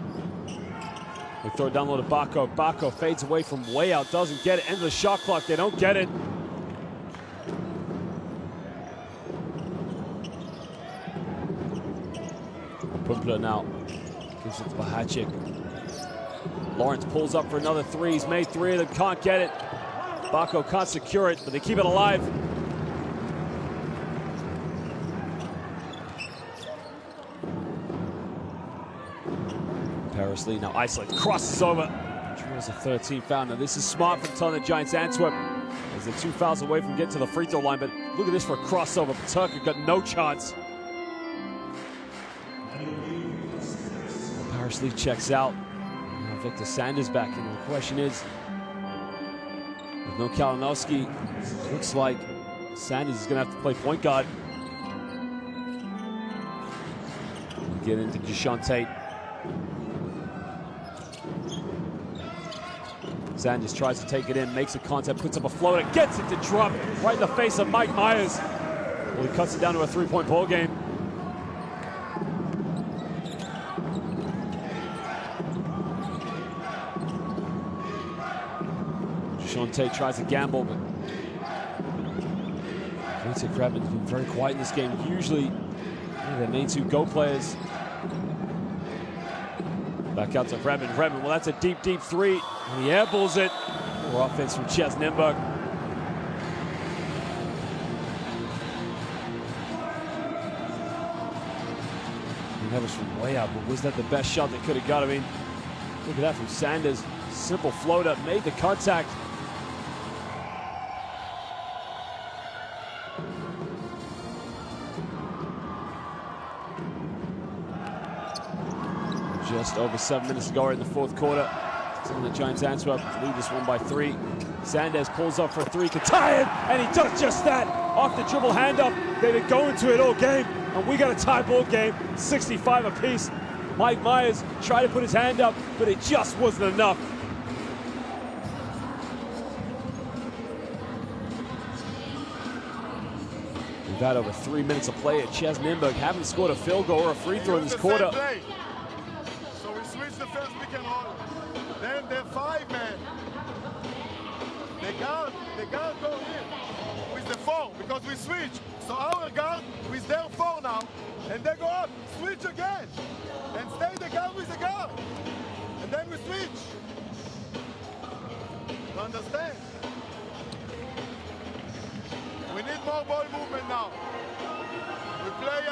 They throw it down low to Barco. Barco fades away from way out, doesn't get it. End of the shot clock, they don't get it. Pumpler now gives it to Bahachik. Lawrence pulls up for another three. He's made three of them, can't get it. Barco can't secure it, but they keep it alive. Paris Lee now isolates, crosses over, draws a 13th foul. Now this is smart from Telenet Giants Antwerp, as they're 2 fouls away from getting to the free throw line, but look at this for a crossover. Tucker got no chance. Paris Lee checks out. Now Victor Sanders back in. The question is, with no Kalinowski, looks like Sanders is gonna have to play point guard. We'll get into Deshaun Tate. Sanders tries to take it in, makes a contact, puts up a floater, gets it to drop right in the face of Mike Myers. Well, he cuts it down to a 3-point ball game. Deshaun Tate tries to gamble, but Vincent Krebin's been very quiet in this game. Usually, their main two go players. Back out to Krebin. Krebin, well, that's a deep, deep three. And he airballs it. More offense from CEZ Nymburk. That was from way out, but was that the best shot they could have got? I mean, look at that from Sanders. Simple float up, made the contact. Just over 7 minutes to go in the fourth quarter. Some of the Giants Antwerp lead this one by 3. Sanders pulls up for a 3, can tie it, and he does just that. Off the dribble handoff. They've been going to it all game, and we got a tie ball game, 65 apiece. Mike Myers tried to put his hand up, but it just wasn't enough. We've had over 3 minutes of play at CEZ Nymburk. Haven't scored a field goal or a free throw in this quarter. So we switch the first pick and roll. Then they're 5 men. They can't go in with the 4 because we switch. So our guard with their 4 now, and they go up, switch again, and stay the guard with the guard, and then we switch. You understand? We need more ball movement now. We play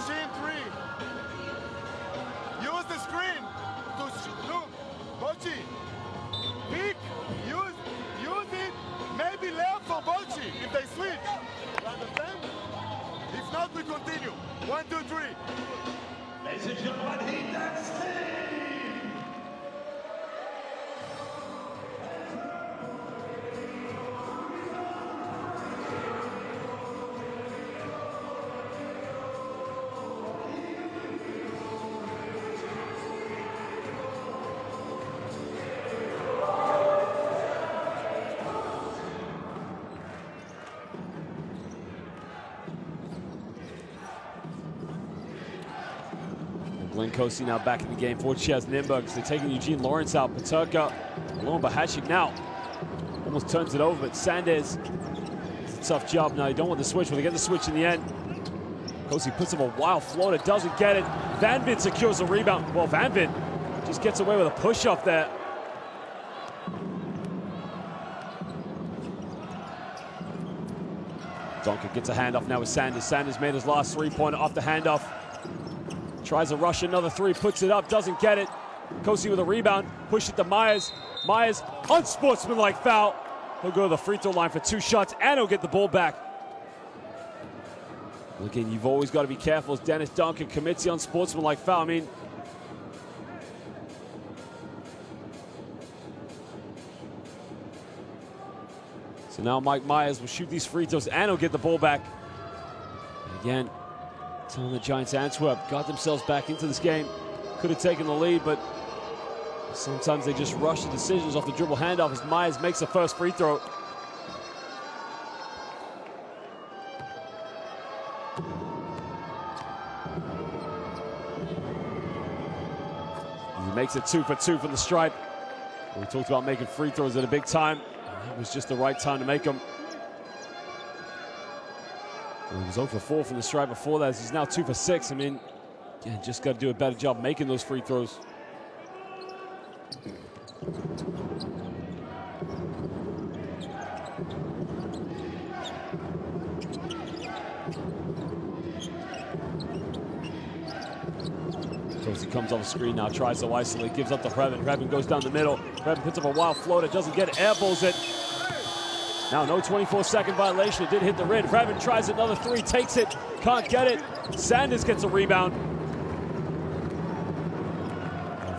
chain 3. Use the screen to look, Bocci. Pick, use it, maybe left for Bocci if they switch. You understand? If not, we continue. 1, 2, 3. Ladies and gentlemen, he next team. Glenn Kosey now back in the game for CEZ Nymburk. So they're taking Eugene Lawrence out. Paterka along Bahashik now. Almost turns it over, but Sanders, it's a tough job now. You don't want the switch, but they get the switch in the end. Kosey puts up a wild floater, doesn't get it. Van Vin secures the rebound. Well, Van Vin just gets away with a push-up there. Donker gets a handoff now with Sanders. Sanders made his last three-pointer off the handoff. Tries to rush another three, puts it up, doesn't get it. Kosey with a rebound, push it to Myers. Myers, unsportsmanlike foul. He'll go to the free throw line for 2 shots, and he'll get the ball back. Again, you've always got to be careful as Dennis Duncan commits the unsportsmanlike foul. I mean, so now Mike Myers will shoot these free throws, and he'll get the ball back. And again, telling the Giants Antwerp got themselves back into this game. Could have taken the lead, but sometimes they just rush the decisions off the dribble handoff as Myers makes the first free throw. He makes it 2 for 2 from the stripe. We talked about making free throws at a big time. It was just the right time to make them. He was 0 for 4 from the stripe before that. He's now 2 for 6. I mean, yeah, just got to do a better job making those free throws. Kosey comes off the screen now, tries to isolate, gives up to Revin. Revin goes down the middle. Revin puts up a wild floater, doesn't get it, airballs it. Now no 24-second violation, it did hit the rim. Revin tries another three, takes it, can't get it. Sanders gets a rebound.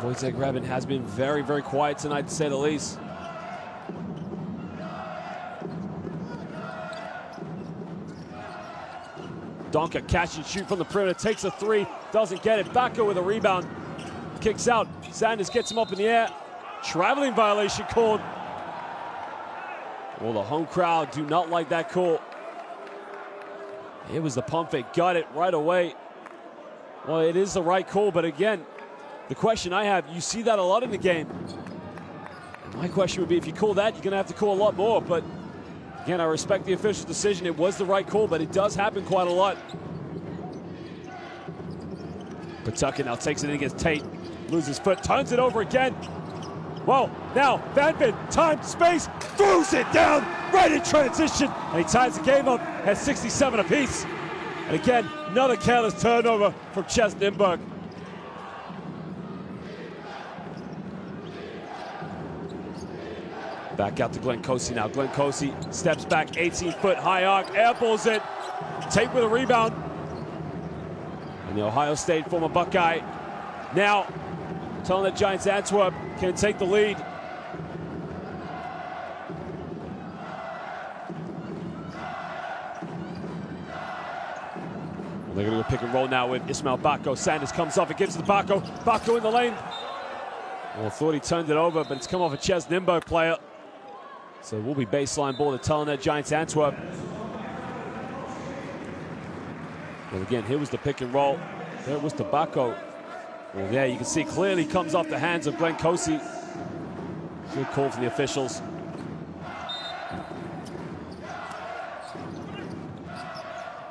Wojtek Revin has been very, very quiet tonight, to say the least. Donker catch and shoot from the perimeter, takes a three, doesn't get it. Backo with a rebound, kicks out. Sanders gets him up in the air. Traveling violation called. Well, the home crowd do not like that call. It was the pump fake, got it right away. Well, it is the right call, but again, the question I have, you see that a lot in the game. My question would be, if you call that, you're gonna have to call a lot more, but again, I respect the official decision. It was the right call, but it does happen quite a lot. Pawtucket now takes it in against Tate. Loses foot, turns it over again. Well, now Van Vin, time, space, throws it down right in transition. And he ties the game up at 67 apiece. And again, another careless turnover from CEZ Nymburk. Back out to Glenn Kosey now. Glenn Kosey steps back, 18-foot high arc, airballs it. Tate with a rebound. And the Ohio State former Buckeye now telling the Giants Antwerp can take the lead. Well, they're going to go pick and roll now with Ismail Backo. Sanders comes off, it gives to Backo. Backo in the lane. Well, thought he turned it over, but it's come off a CEZ Nymburk player. So it will be baseline ball to Telenet Giants Antwerp. Well, again, here was the pick and roll. There was Backo. Well, yeah, you can see clearly comes off the hands of Glenn Kosey. Good call from the officials.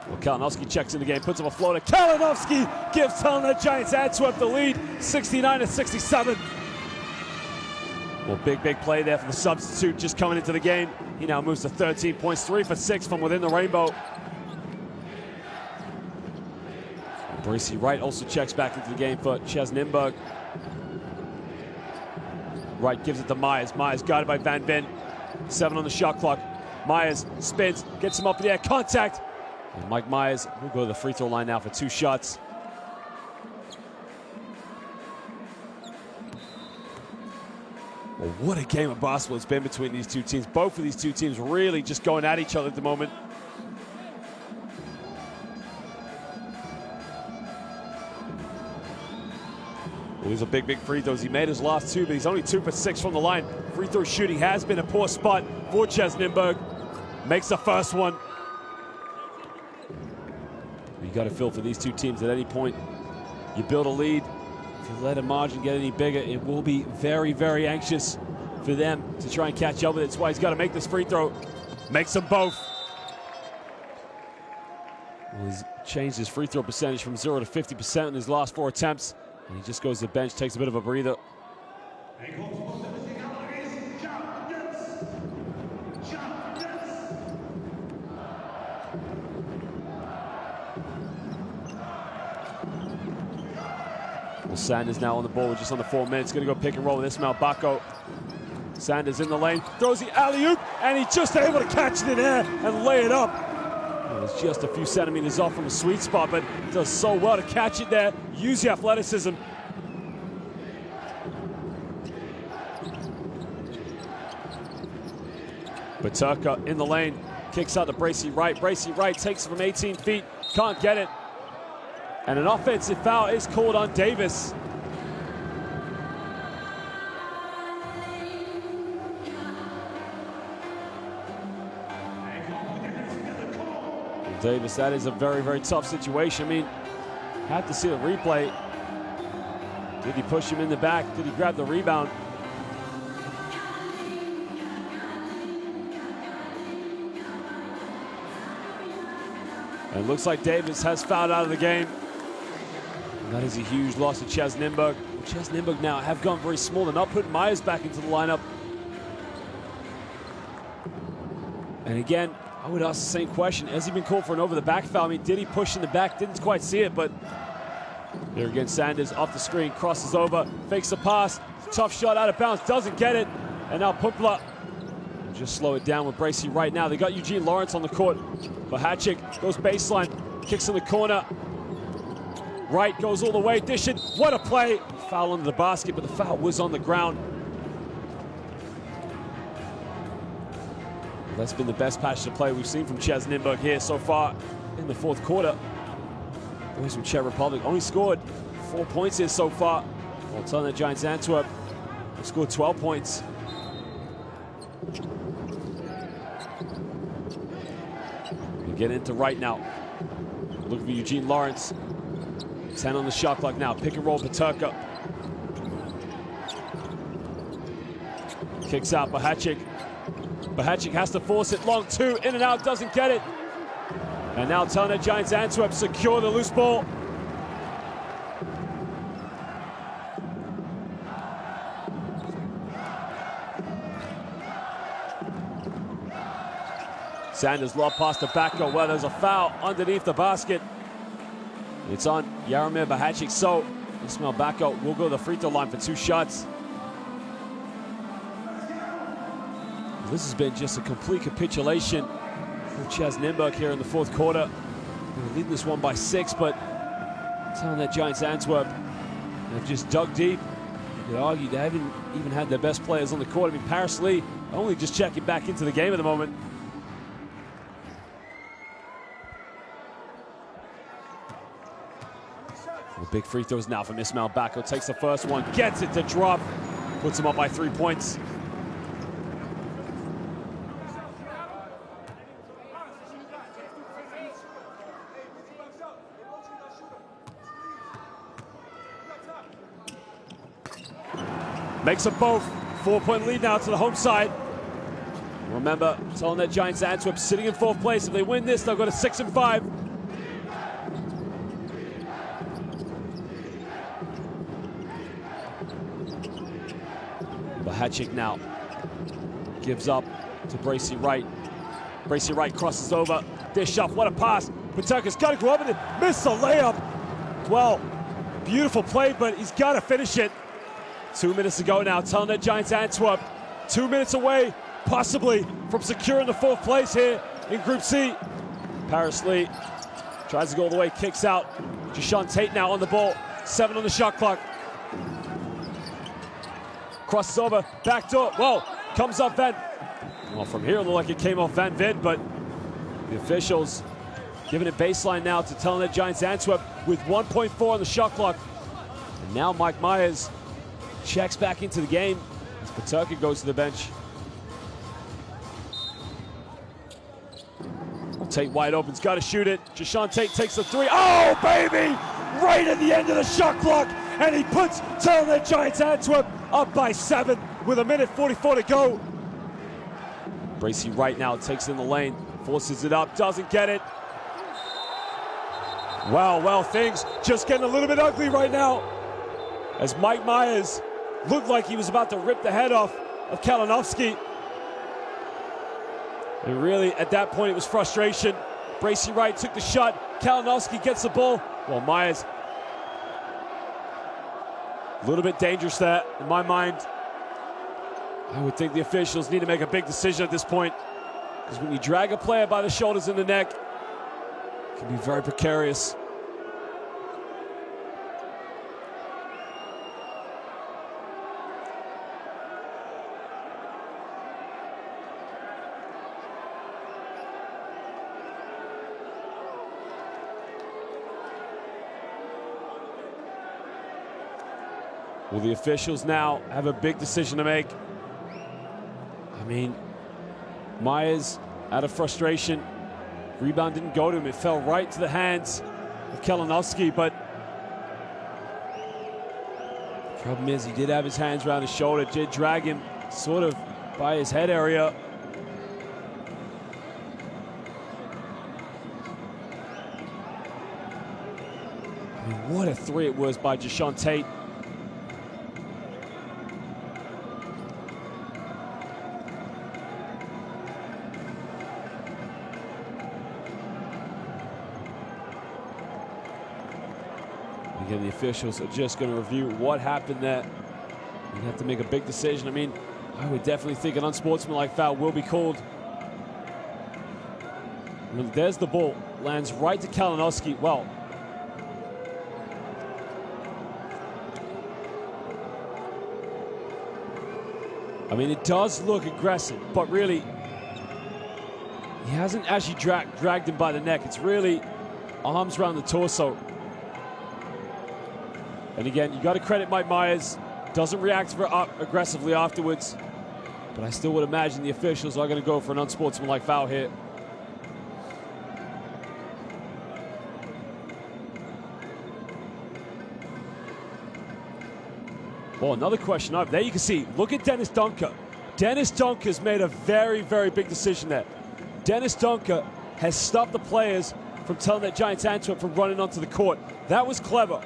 Well, Kalinowski checks in the game, puts up a floater. Kalinowski gives Telenet Giants Antwerp the lead, 69-67. Well, big play there for the substitute just coming into the game. He now moves to 13 points, 3 for 6 from within the rainbow. Bracy Wright also checks back into the game for CEZ Nymburk. Wright gives it to Myers. Myers guarded by Van Vin. 7 on the shot clock. Myers spins, gets him up in the air, contact. And Mike Myers will go to the free throw line now for 2 shots. Well, what a game of basketball it's been between these two teams. Both of these two teams really just going at each other at the moment. Well, these are big free throws. He made his last 2, but he's only 2 for 6 from the line. Free throw shooting has been a poor spot for CEZ Nymburk. Makes the first one. You got to feel for these two teams at any point. You build a lead, to let a margin get any bigger, it will be very, very anxious for them to try and catch up with it. That's why he's got to make this free throw. Makes them both. Well, he's changed his free throw percentage from 0 to 50% in his last 4 attempts. And he just goes to the bench, takes a bit of a breather. Well, Sanders now on the ball. We're just under 4 minutes. Going to go pick and roll with Ismail Bako. Sanders in the lane, throws the alley-oop, and he's just able to catch it in air and lay it up. It's just a few centimeters off from a sweet spot, but does so well to catch it there. Use the athleticism. Baturka in the lane, kicks out to Bracy Wright. Bracy Wright takes it from 18 feet, can't get it. And an offensive foul is called on Davis. Davis, that is a very, very tough situation. I mean, have to see the replay. Did he push him in the back? Did he grab the rebound? And it looks like Davis has fouled out of the game. And that is a huge loss to CEZ Nymburk. CEZ Nymburk now have gone very small. They're not putting Myers back into the lineup. And again, I would ask the same question. Has he been called for an over-the-back foul? I mean, did he push in the back? Didn't quite see it, but here again, Sanders off the screen, crosses over, fakes a pass, tough shot out of bounds, doesn't get it. And now Pumpla just slow it down with Bracy right now. They got Eugene Lawrence on the court. Bahachik goes baseline, kicks in the corner. Wright goes all the way, dish it. What a play. Foul under the basket, but the foul was on the ground. That's been the best passage of play we've seen from CEZ Nymburk here so far in the 4th quarter. Boys from Czech Republic only scored 4 points here so far. While Telenet Giants Antwerp have scored 12 points. We get into Wright now. Looking for Eugene Lawrence. 10 on the shot clock now. Pick and roll Baturka. Kicks out Bahachik. Bahachik has to force it long, 2, in and out, doesn't get it. And now Telenet Giants Antwerp secure the loose ball. Sanders lob pass to Bako. Well, there's a foul underneath the basket. It's on Jaromir Bahachik, so Ismail Bako will go to the free throw line for 2 shots. This has been just a complete capitulation for CEZ Nymburk here in the 4th quarter. They're leading this one by 6, but Telenet Giants Antwerp have just dug deep. You could argue they haven't even had their best players on the court. I mean, Paris Lee only just checking back into the game at the moment. Well, big free throws now from Ismail Bako. Takes the first one, gets it to drop, puts him up by 3 points. Makes them both. 4-point lead now to the home side. Remember, Telenet Giants Antwerp sitting in 4th place. If they win this, they'll go to 6 and 5. Bahachik now gives up to Bracy Wright. Bracy Wright crosses over. Dish up. What a pass. Paterka's got to go up and miss the layup. Well, beautiful play, but he's got to finish it. 2 minutes to go now. Telenet Giants Antwerp 2 minutes away, possibly, from securing the 4th place here in Group C. Paris Lee tries to go all the way, kicks out. Jashawn Tate now on the ball. 7 on the shot clock. Crosses over, backdoor. Whoa, comes off Van. Well, from here it looked like it came off Van Vid, but the officials giving it baseline now to Telenet Giants Antwerp with 1.4 on the shot clock. And now Mike Myers checks back into the game as Paterka goes to the bench. Tate wide open, he's got to shoot it. Jashawn Tate takes the 3. Oh, baby! Right at the end of the shot clock. and he puts Telenet Giants Antwerp up by 7 with 1:44 to go. Bracy right now takes it in the lane, forces it up, doesn't get it. Wow, well, things just getting a little bit ugly right now as Mike Myers looked like he was about to rip the head off of Kalinowski. And really, at that point, it was frustration. Bracy Wright took the shot. Kalinowski gets the ball. Well, Myers, a little bit dangerous there, in my mind. I would think the officials need to make a big decision at this point, because when you drag a player by the shoulders and the neck, it can be very precarious. Well, the officials now have a big decision to make. I mean, Myers, out of frustration, rebound didn't go to him. It fell right to the hands of Kalinowski, but the problem is he did have his hands around his shoulder, did drag him sort of by his head area. I mean, what a three it was by Deshaun Tate. Again, the officials are just going to review what happened there. You have to make a big decision. I mean, I would definitely think an unsportsmanlike foul will be called. I mean, there's the ball, lands right to Kalinowski. Well, I mean, it does look aggressive, but really, he hasn't actually dragged him by the neck. It's really arms around the torso. And again, you got to credit Mike Myers. Doesn't react aggressively afterwards. But I still would imagine the officials are going to go for an unsportsmanlike foul here. Well, another question up. There you can see, look at Dennis Dunker. Dennis Dunker's made a very, very big decision there. Dennis Dunker has stopped the players from Telenet Giants Antwerp from running onto the court. That was clever,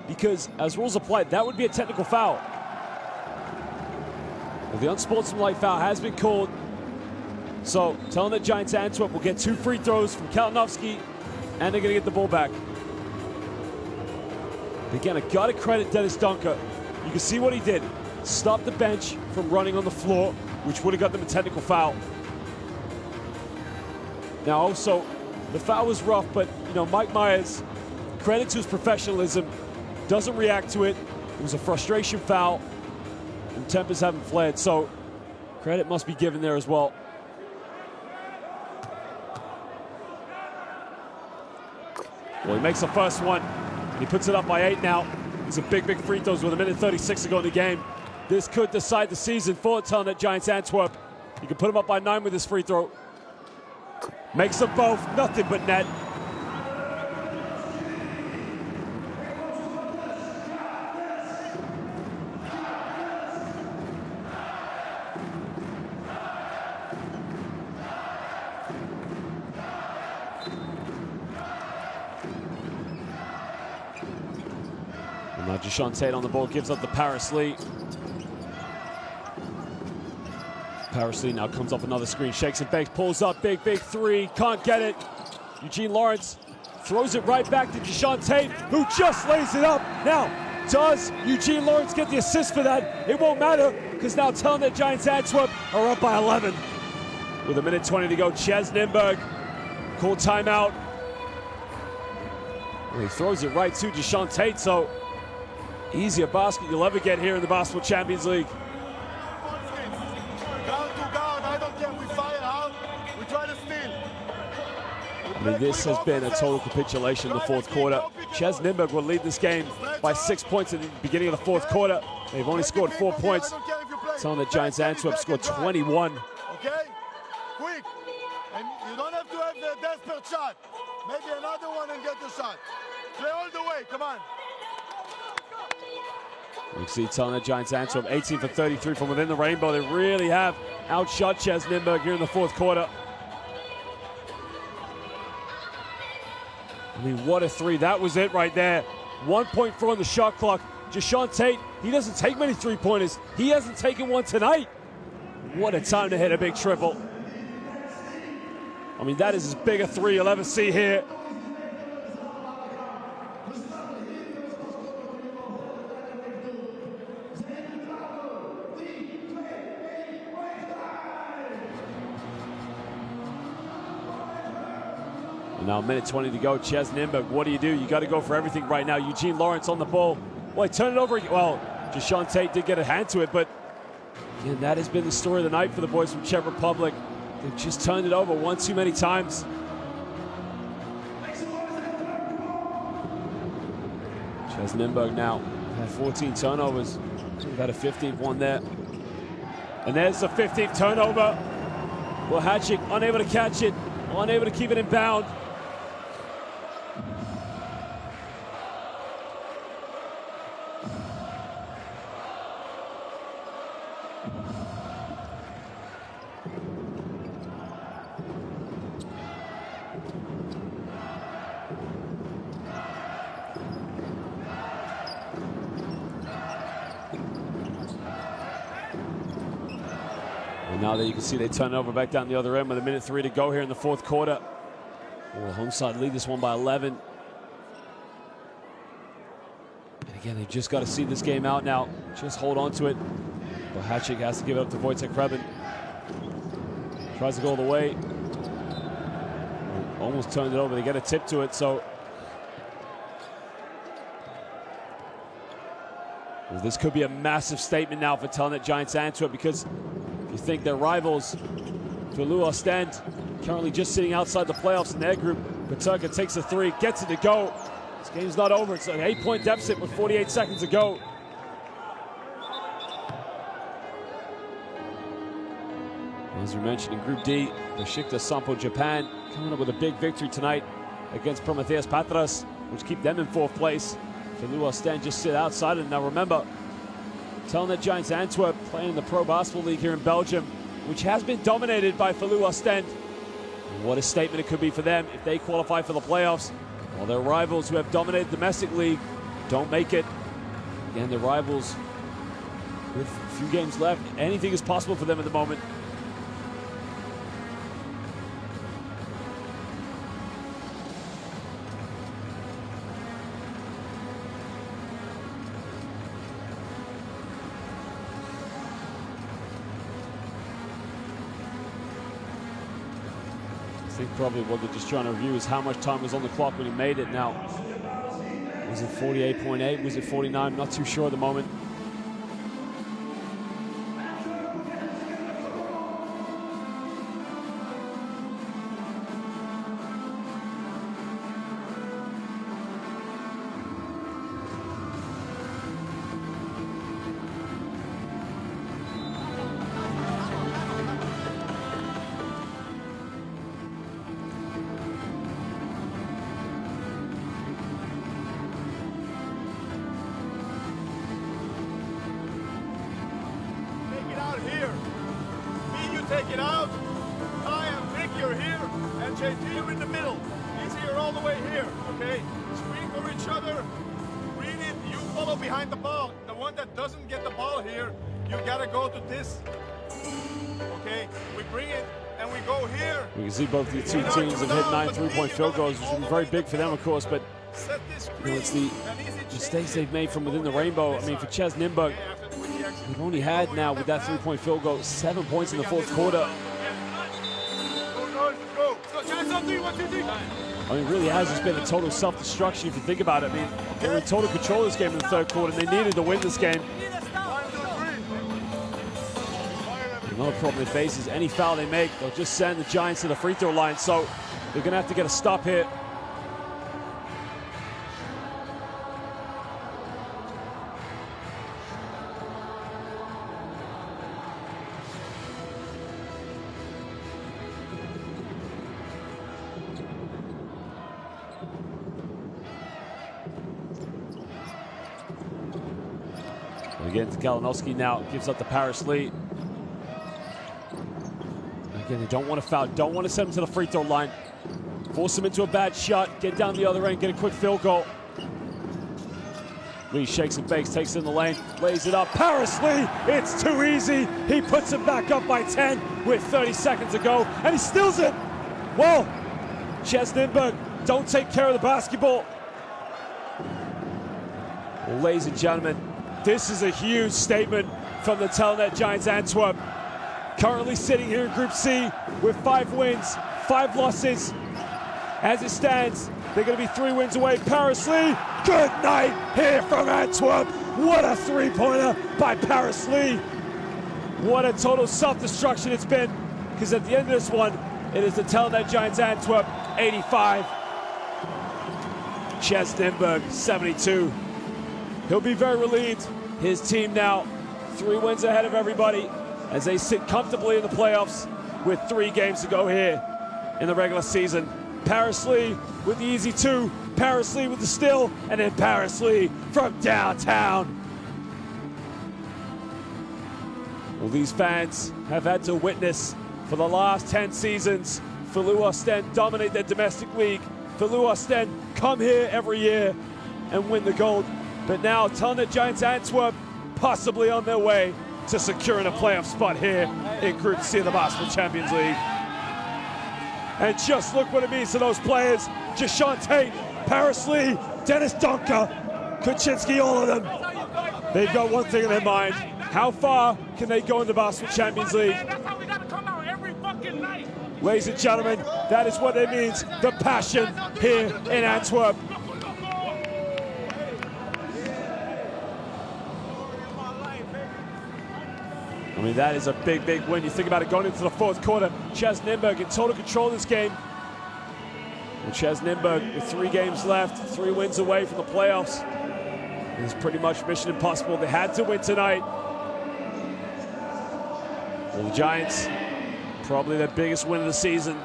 because as rules apply, that would be a technical foul. Well, the unsportsmanlike foul has been called. So Telenet Giants Antwerp will get 2 free throws from Kalinowski, and they're going to get the ball back. Again, I got to credit Dennis Dunker. You can see what he did. Stop the bench from running on the floor, which would have got them a technical foul. Now also, the foul was rough, but you know, Mike Myers, credit to his professionalism, doesn't react to it. It was a frustration foul, and tempers haven't flared, so credit must be given there as well. Well, he makes the first one, and he puts it up by 8 now. These are big, big free throws with 1:36 to go in the game. This could decide the season for Telenet Giants Antwerp. You can put him up by 9 with this free throw. Makes them both, nothing but net. And now Deshaun Tate on the ball, gives up the Paris Lee. Paris Lee now comes up another screen, shakes and bakes, pulls up, big, big three, can't get it. Eugene Lawrence throws it right back to Deshaun Tate, who just lays it up. Now, does Eugene Lawrence get the assist for that? It won't matter, because now Telenet Giants Antwerp are up by 11. With 1:20 to go, CEZ Nymburk called timeout. Well, he throws it right to Deshaun Tate, so easier basket you'll ever get here in the Basketball Champions League. I mean, this has been a total capitulation in the fourth quarter. CEZ Nymburk will lead this game by 6 points at the beginning of the fourth quarter. They've only scored 4 points. Telenet Giants Antwerp scored 21. Okay? Quick. And you don't have to have the desperate shot. Maybe another one and get the shot. Play all the way. Come on. You can see Telenet Giants Antwerp 18 for 33 from within the rainbow. They really have outshot CEZ Nymburk here in the fourth quarter. I mean, what a three. That was it right there. 1.4 on the shot clock. Jashawn Tate, he doesn't take many three-pointers. He hasn't taken one tonight. What a time to hit a big triple. I mean, that is as big a three you'll ever see here. And now a minute 20 to go. CEZ Nymburk, what do? You got to go for everything right now. Eugene Lawrence on the ball. Well, turn it over. Well, Jashawn Tate did get a hand to it, but again, that has been the story of the night for the boys from Czech Republic. They've just turned it over one too many times. CEZ Nymburk now had 14 turnovers. We've had a 15th one there. And there's the 15th turnover. Well, Hatchik unable to catch it, unable to keep it in bound. And now that you can see they turn it over back down the other end with a minute 3 to go here in the fourth quarter. Well, home side lead this one by 11. And again, they've just got to see this game out now. Just hold on to it. But Hatchik has to give it up to Wojtek Krebin. Tries to go all the way. Almost turned it over. They get a tip to it, so well, this could be a massive statement now for Telenet Giants Antwerp, because if you think their rivals, Filou Ostend, currently just sitting outside the playoffs in their group, Paterka takes a three, gets it to go. This game's not over. It's an 8-point deficit with 48 seconds to go. As we mentioned, in Group D, Besiktas Sampo Japan coming up with a big victory tonight against Prometheus Patras, which keep them in 4th place. Filou Ostend just sit outside. And now remember, Telenet Giants Antwerp playing in the Pro Basketball League here in Belgium, which has been dominated by Filou Ostend. What a statement it could be for them if they qualify for the playoffs, while their rivals who have dominated the domestic league don't make it. Again, the rivals with a few games left, anything is possible for them at the moment. I think probably what they're just trying to review is how much time was on the clock when he made it. Now, was it 48.8? Was it 49? Not too sure at the moment. Here, me, you take it out. I and Vic, you're here, and JT, you're in the middle. He's here all the way here, okay? Screen for each other. Read it. You follow behind the ball. The one that doesn't get the ball here, you gotta go to this. Okay? We bring it and we go here. We can see both the two teams have hit 9 3-point field goals, which is very big for them, of course, but you know, it's the mistakes they've made from within the rainbow. I mean, for CEZ Nymburk, they've only had now, with that 3-point field goal, 7 points in the fourth quarter. I mean, it really has just been a total self-destruction if you think about it. I mean, they were in total control of this game in the third quarter, and they needed to win this game. Another problem they face is any foul they make, they'll just send the Giants to the free throw line, so they're going to have to get a stop here. Again to Kalinowski now, gives up to Paris Lee. Again, they don't want to foul, don't want to send him to the free throw line. Force him into a bad shot, get down the other end, get a quick field goal. Lee shakes and bakes, takes it in the lane, lays it up. Paris Lee, it's too easy. He puts it back up by 10 with 30 seconds to go, and he steals it. Well, CEZ Nymburk don't take care of the basketball. Well, ladies and gentlemen, this is a huge statement from the Telenet Giants Antwerp. Currently sitting here in Group C with 5 wins, 5 losses. As it stands, they're going to be 3 wins away. Paris Lee, good night here from Antwerp. What a three-pointer by Paris Lee. What a total self-destruction it's been, because at the end of this one, it is the Telenet Giants Antwerp 85. CEZ Nymburk 72. He'll be very relieved. His team now 3 wins ahead of everybody as they sit comfortably in the playoffs with 3 games to go here in the regular season. Paris Lee with the easy 2, Paris Lee with the steal, and then Paris Lee from downtown. Well, these fans have had to witness for the last 10 seasons Filou Ostend dominate their domestic league. Filou Ostend come here every year and win the gold. But now Telenet Giants Antwerp possibly on their way to securing a playoff spot here in Group C of the Basketball Champions League. And just look what it means to those players. Jashawn Tate, Paris Lee, Dennis Donker, Kuczynski, all of them. They've got one thing in their mind. How far can they go in the Basketball Champions League? That's how we gotta come out every fucking night. Ladies and gentlemen, that is what it means. The passion here in Antwerp. I mean, that is a big, big win. You think about it going into the 4th quarter. CEZ Nymburk in total control of this game. Well, CEZ Nymburk with 3 games left, 3 wins away from the playoffs. It's pretty much mission impossible. They had to win tonight. Well, the Giants, probably their biggest win of the season.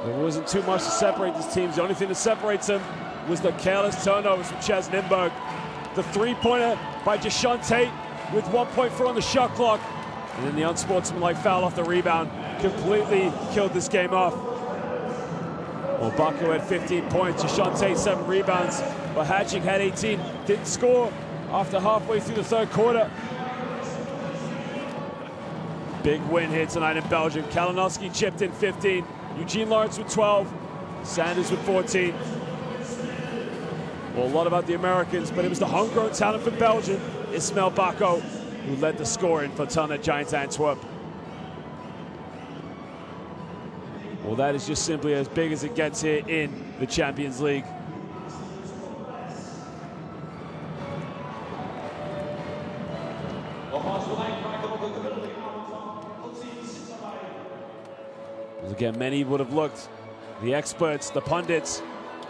There wasn't too much to separate these teams. The only thing that separates them was the careless turnovers from CEZ Nymburk. The 3-pointer by Jashawn Tate with 1.4 on the shot clock. And then the unsportsmanlike foul off the rebound completely killed this game off. Well, Baku had 15 points, Jashawn Tate 7 rebounds, but Hadjic had 18, didn't score after halfway through the 3rd quarter. Big win here tonight in Belgium. Kalinowski chipped in 15, Eugene Lawrence with 12, Sanders with 14. Well, a lot about the Americans, but it was the homegrown talent from Belgium, Ismail Bako, who led the scoring for Telenet Giants Antwerp. Well, that is just simply as big as it gets here in the Champions League. Again, many would have looked, the experts, the pundits,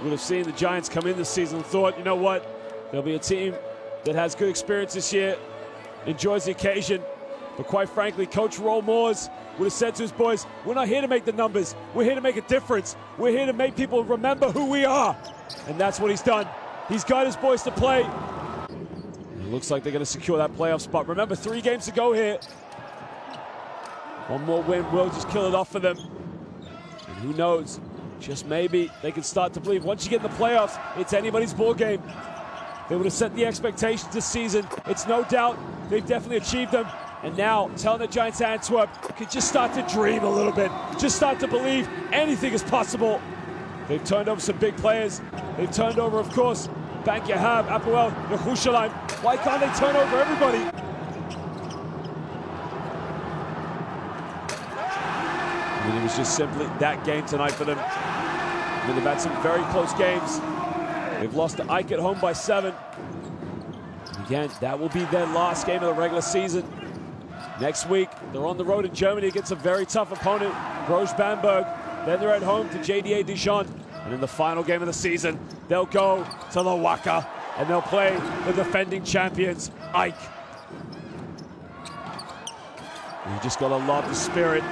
would have seen the Giants come in this season and thought, you know what, there'll be a team that has good experience this year, enjoys the occasion. But quite frankly, Coach Roll Moores would have said to his boys, we're not here to make the numbers, we're here to make a difference. We're here to make people remember who we are. And that's what he's done. He's got his boys to play. And it looks like they're going to secure that playoff spot. Remember, 3 games to go here. One more win will just kill it off for them. And who knows, just maybe they can start to believe once you get in the playoffs, it's anybody's ball game. They would have set the expectations this season. It's no doubt they've definitely achieved them. And now, Telenet Giants Antwerp can just start to dream a little bit. Just start to believe anything is possible. They've turned over some big players. They've turned over, of course, Bank Yahab, Apoel, Yerushalayim. Why can't they turn over everybody? I mean, it was just simply that game tonight for them. I mean, they've had some very close games. They've lost to Ike at home by 7. Again, that will be their last game of the regular season. Next week, they're on the road in Germany against a very tough opponent, Groß Bamberg. Then they're at home to JDA Dijon. And in the final game of the season, they'll go to the Wacker and they'll play the defending champions, Ike. You just gotta love the spirit,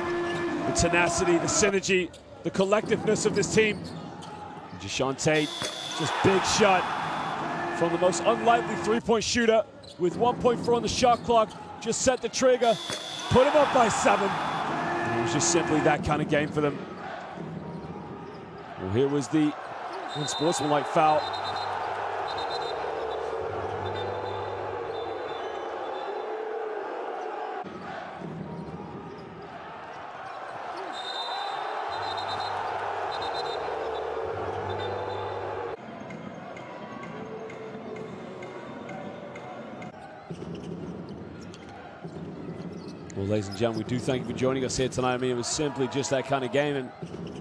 the tenacity, the synergy, the collectiveness of this team. Jashawn Tate, just big shot from the most unlikely 3-point shooter with 1.4 on the shot clock, just set the trigger, put him up by 7. And it was just simply that kind of game for them. Well, here was the unsportsmanlike foul. Well, ladies and gentlemen, we do thank you for joining us here tonight. I mean, it was simply just that kind of game, and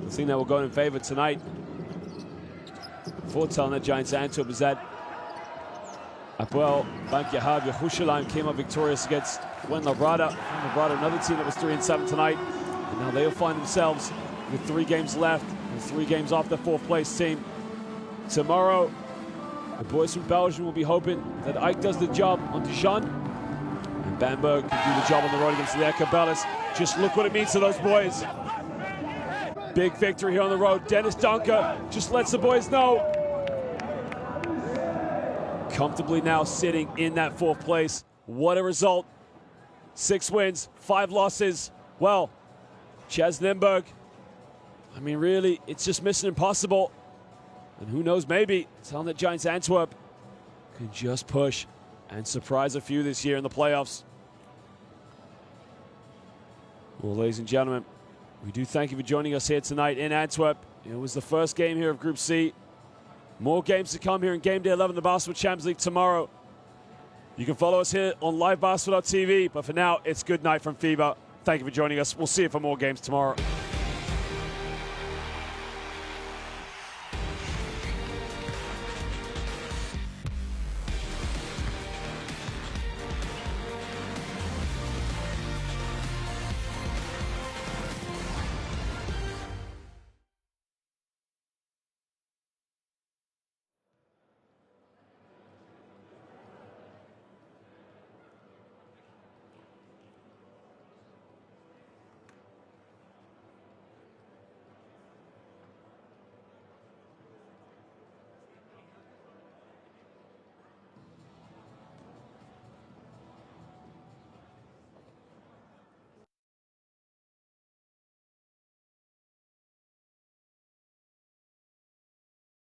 the thing that will go in favor tonight for Telenet Giants Antwerp is that Apoel Bank Yahav Yerushalayim came up victorious against Wen Labrada, another team that was 3-7 tonight. And now they'll find themselves with 3 games left and 3 games off the 4th place team. Tomorrow, the boys from Belgium will be hoping that Ike does the job on Dijon, and Bamberg can do the job on the road against the Ekabellis. Just look what it means to those boys. Big victory here on the road. Dennis Dunker just lets the boys know. Comfortably now sitting in that 4th place. What a result. 6 wins, 5 losses. Well, CEZ Nymburk, I mean, really, it's just mission impossible. And who knows, maybe Telenet Giants Antwerp can just push and surprise a few this year in the playoffs. Well, ladies and gentlemen, we do thank you for joining us here tonight in Antwerp. It was the first game here of Group C. More games to come here in Game Day 11 of the Basketball Champions League tomorrow. You can follow us here on livebasketball.tv, but for now, it's good night from FIBA. Thank you for joining us. We'll see you for more games tomorrow.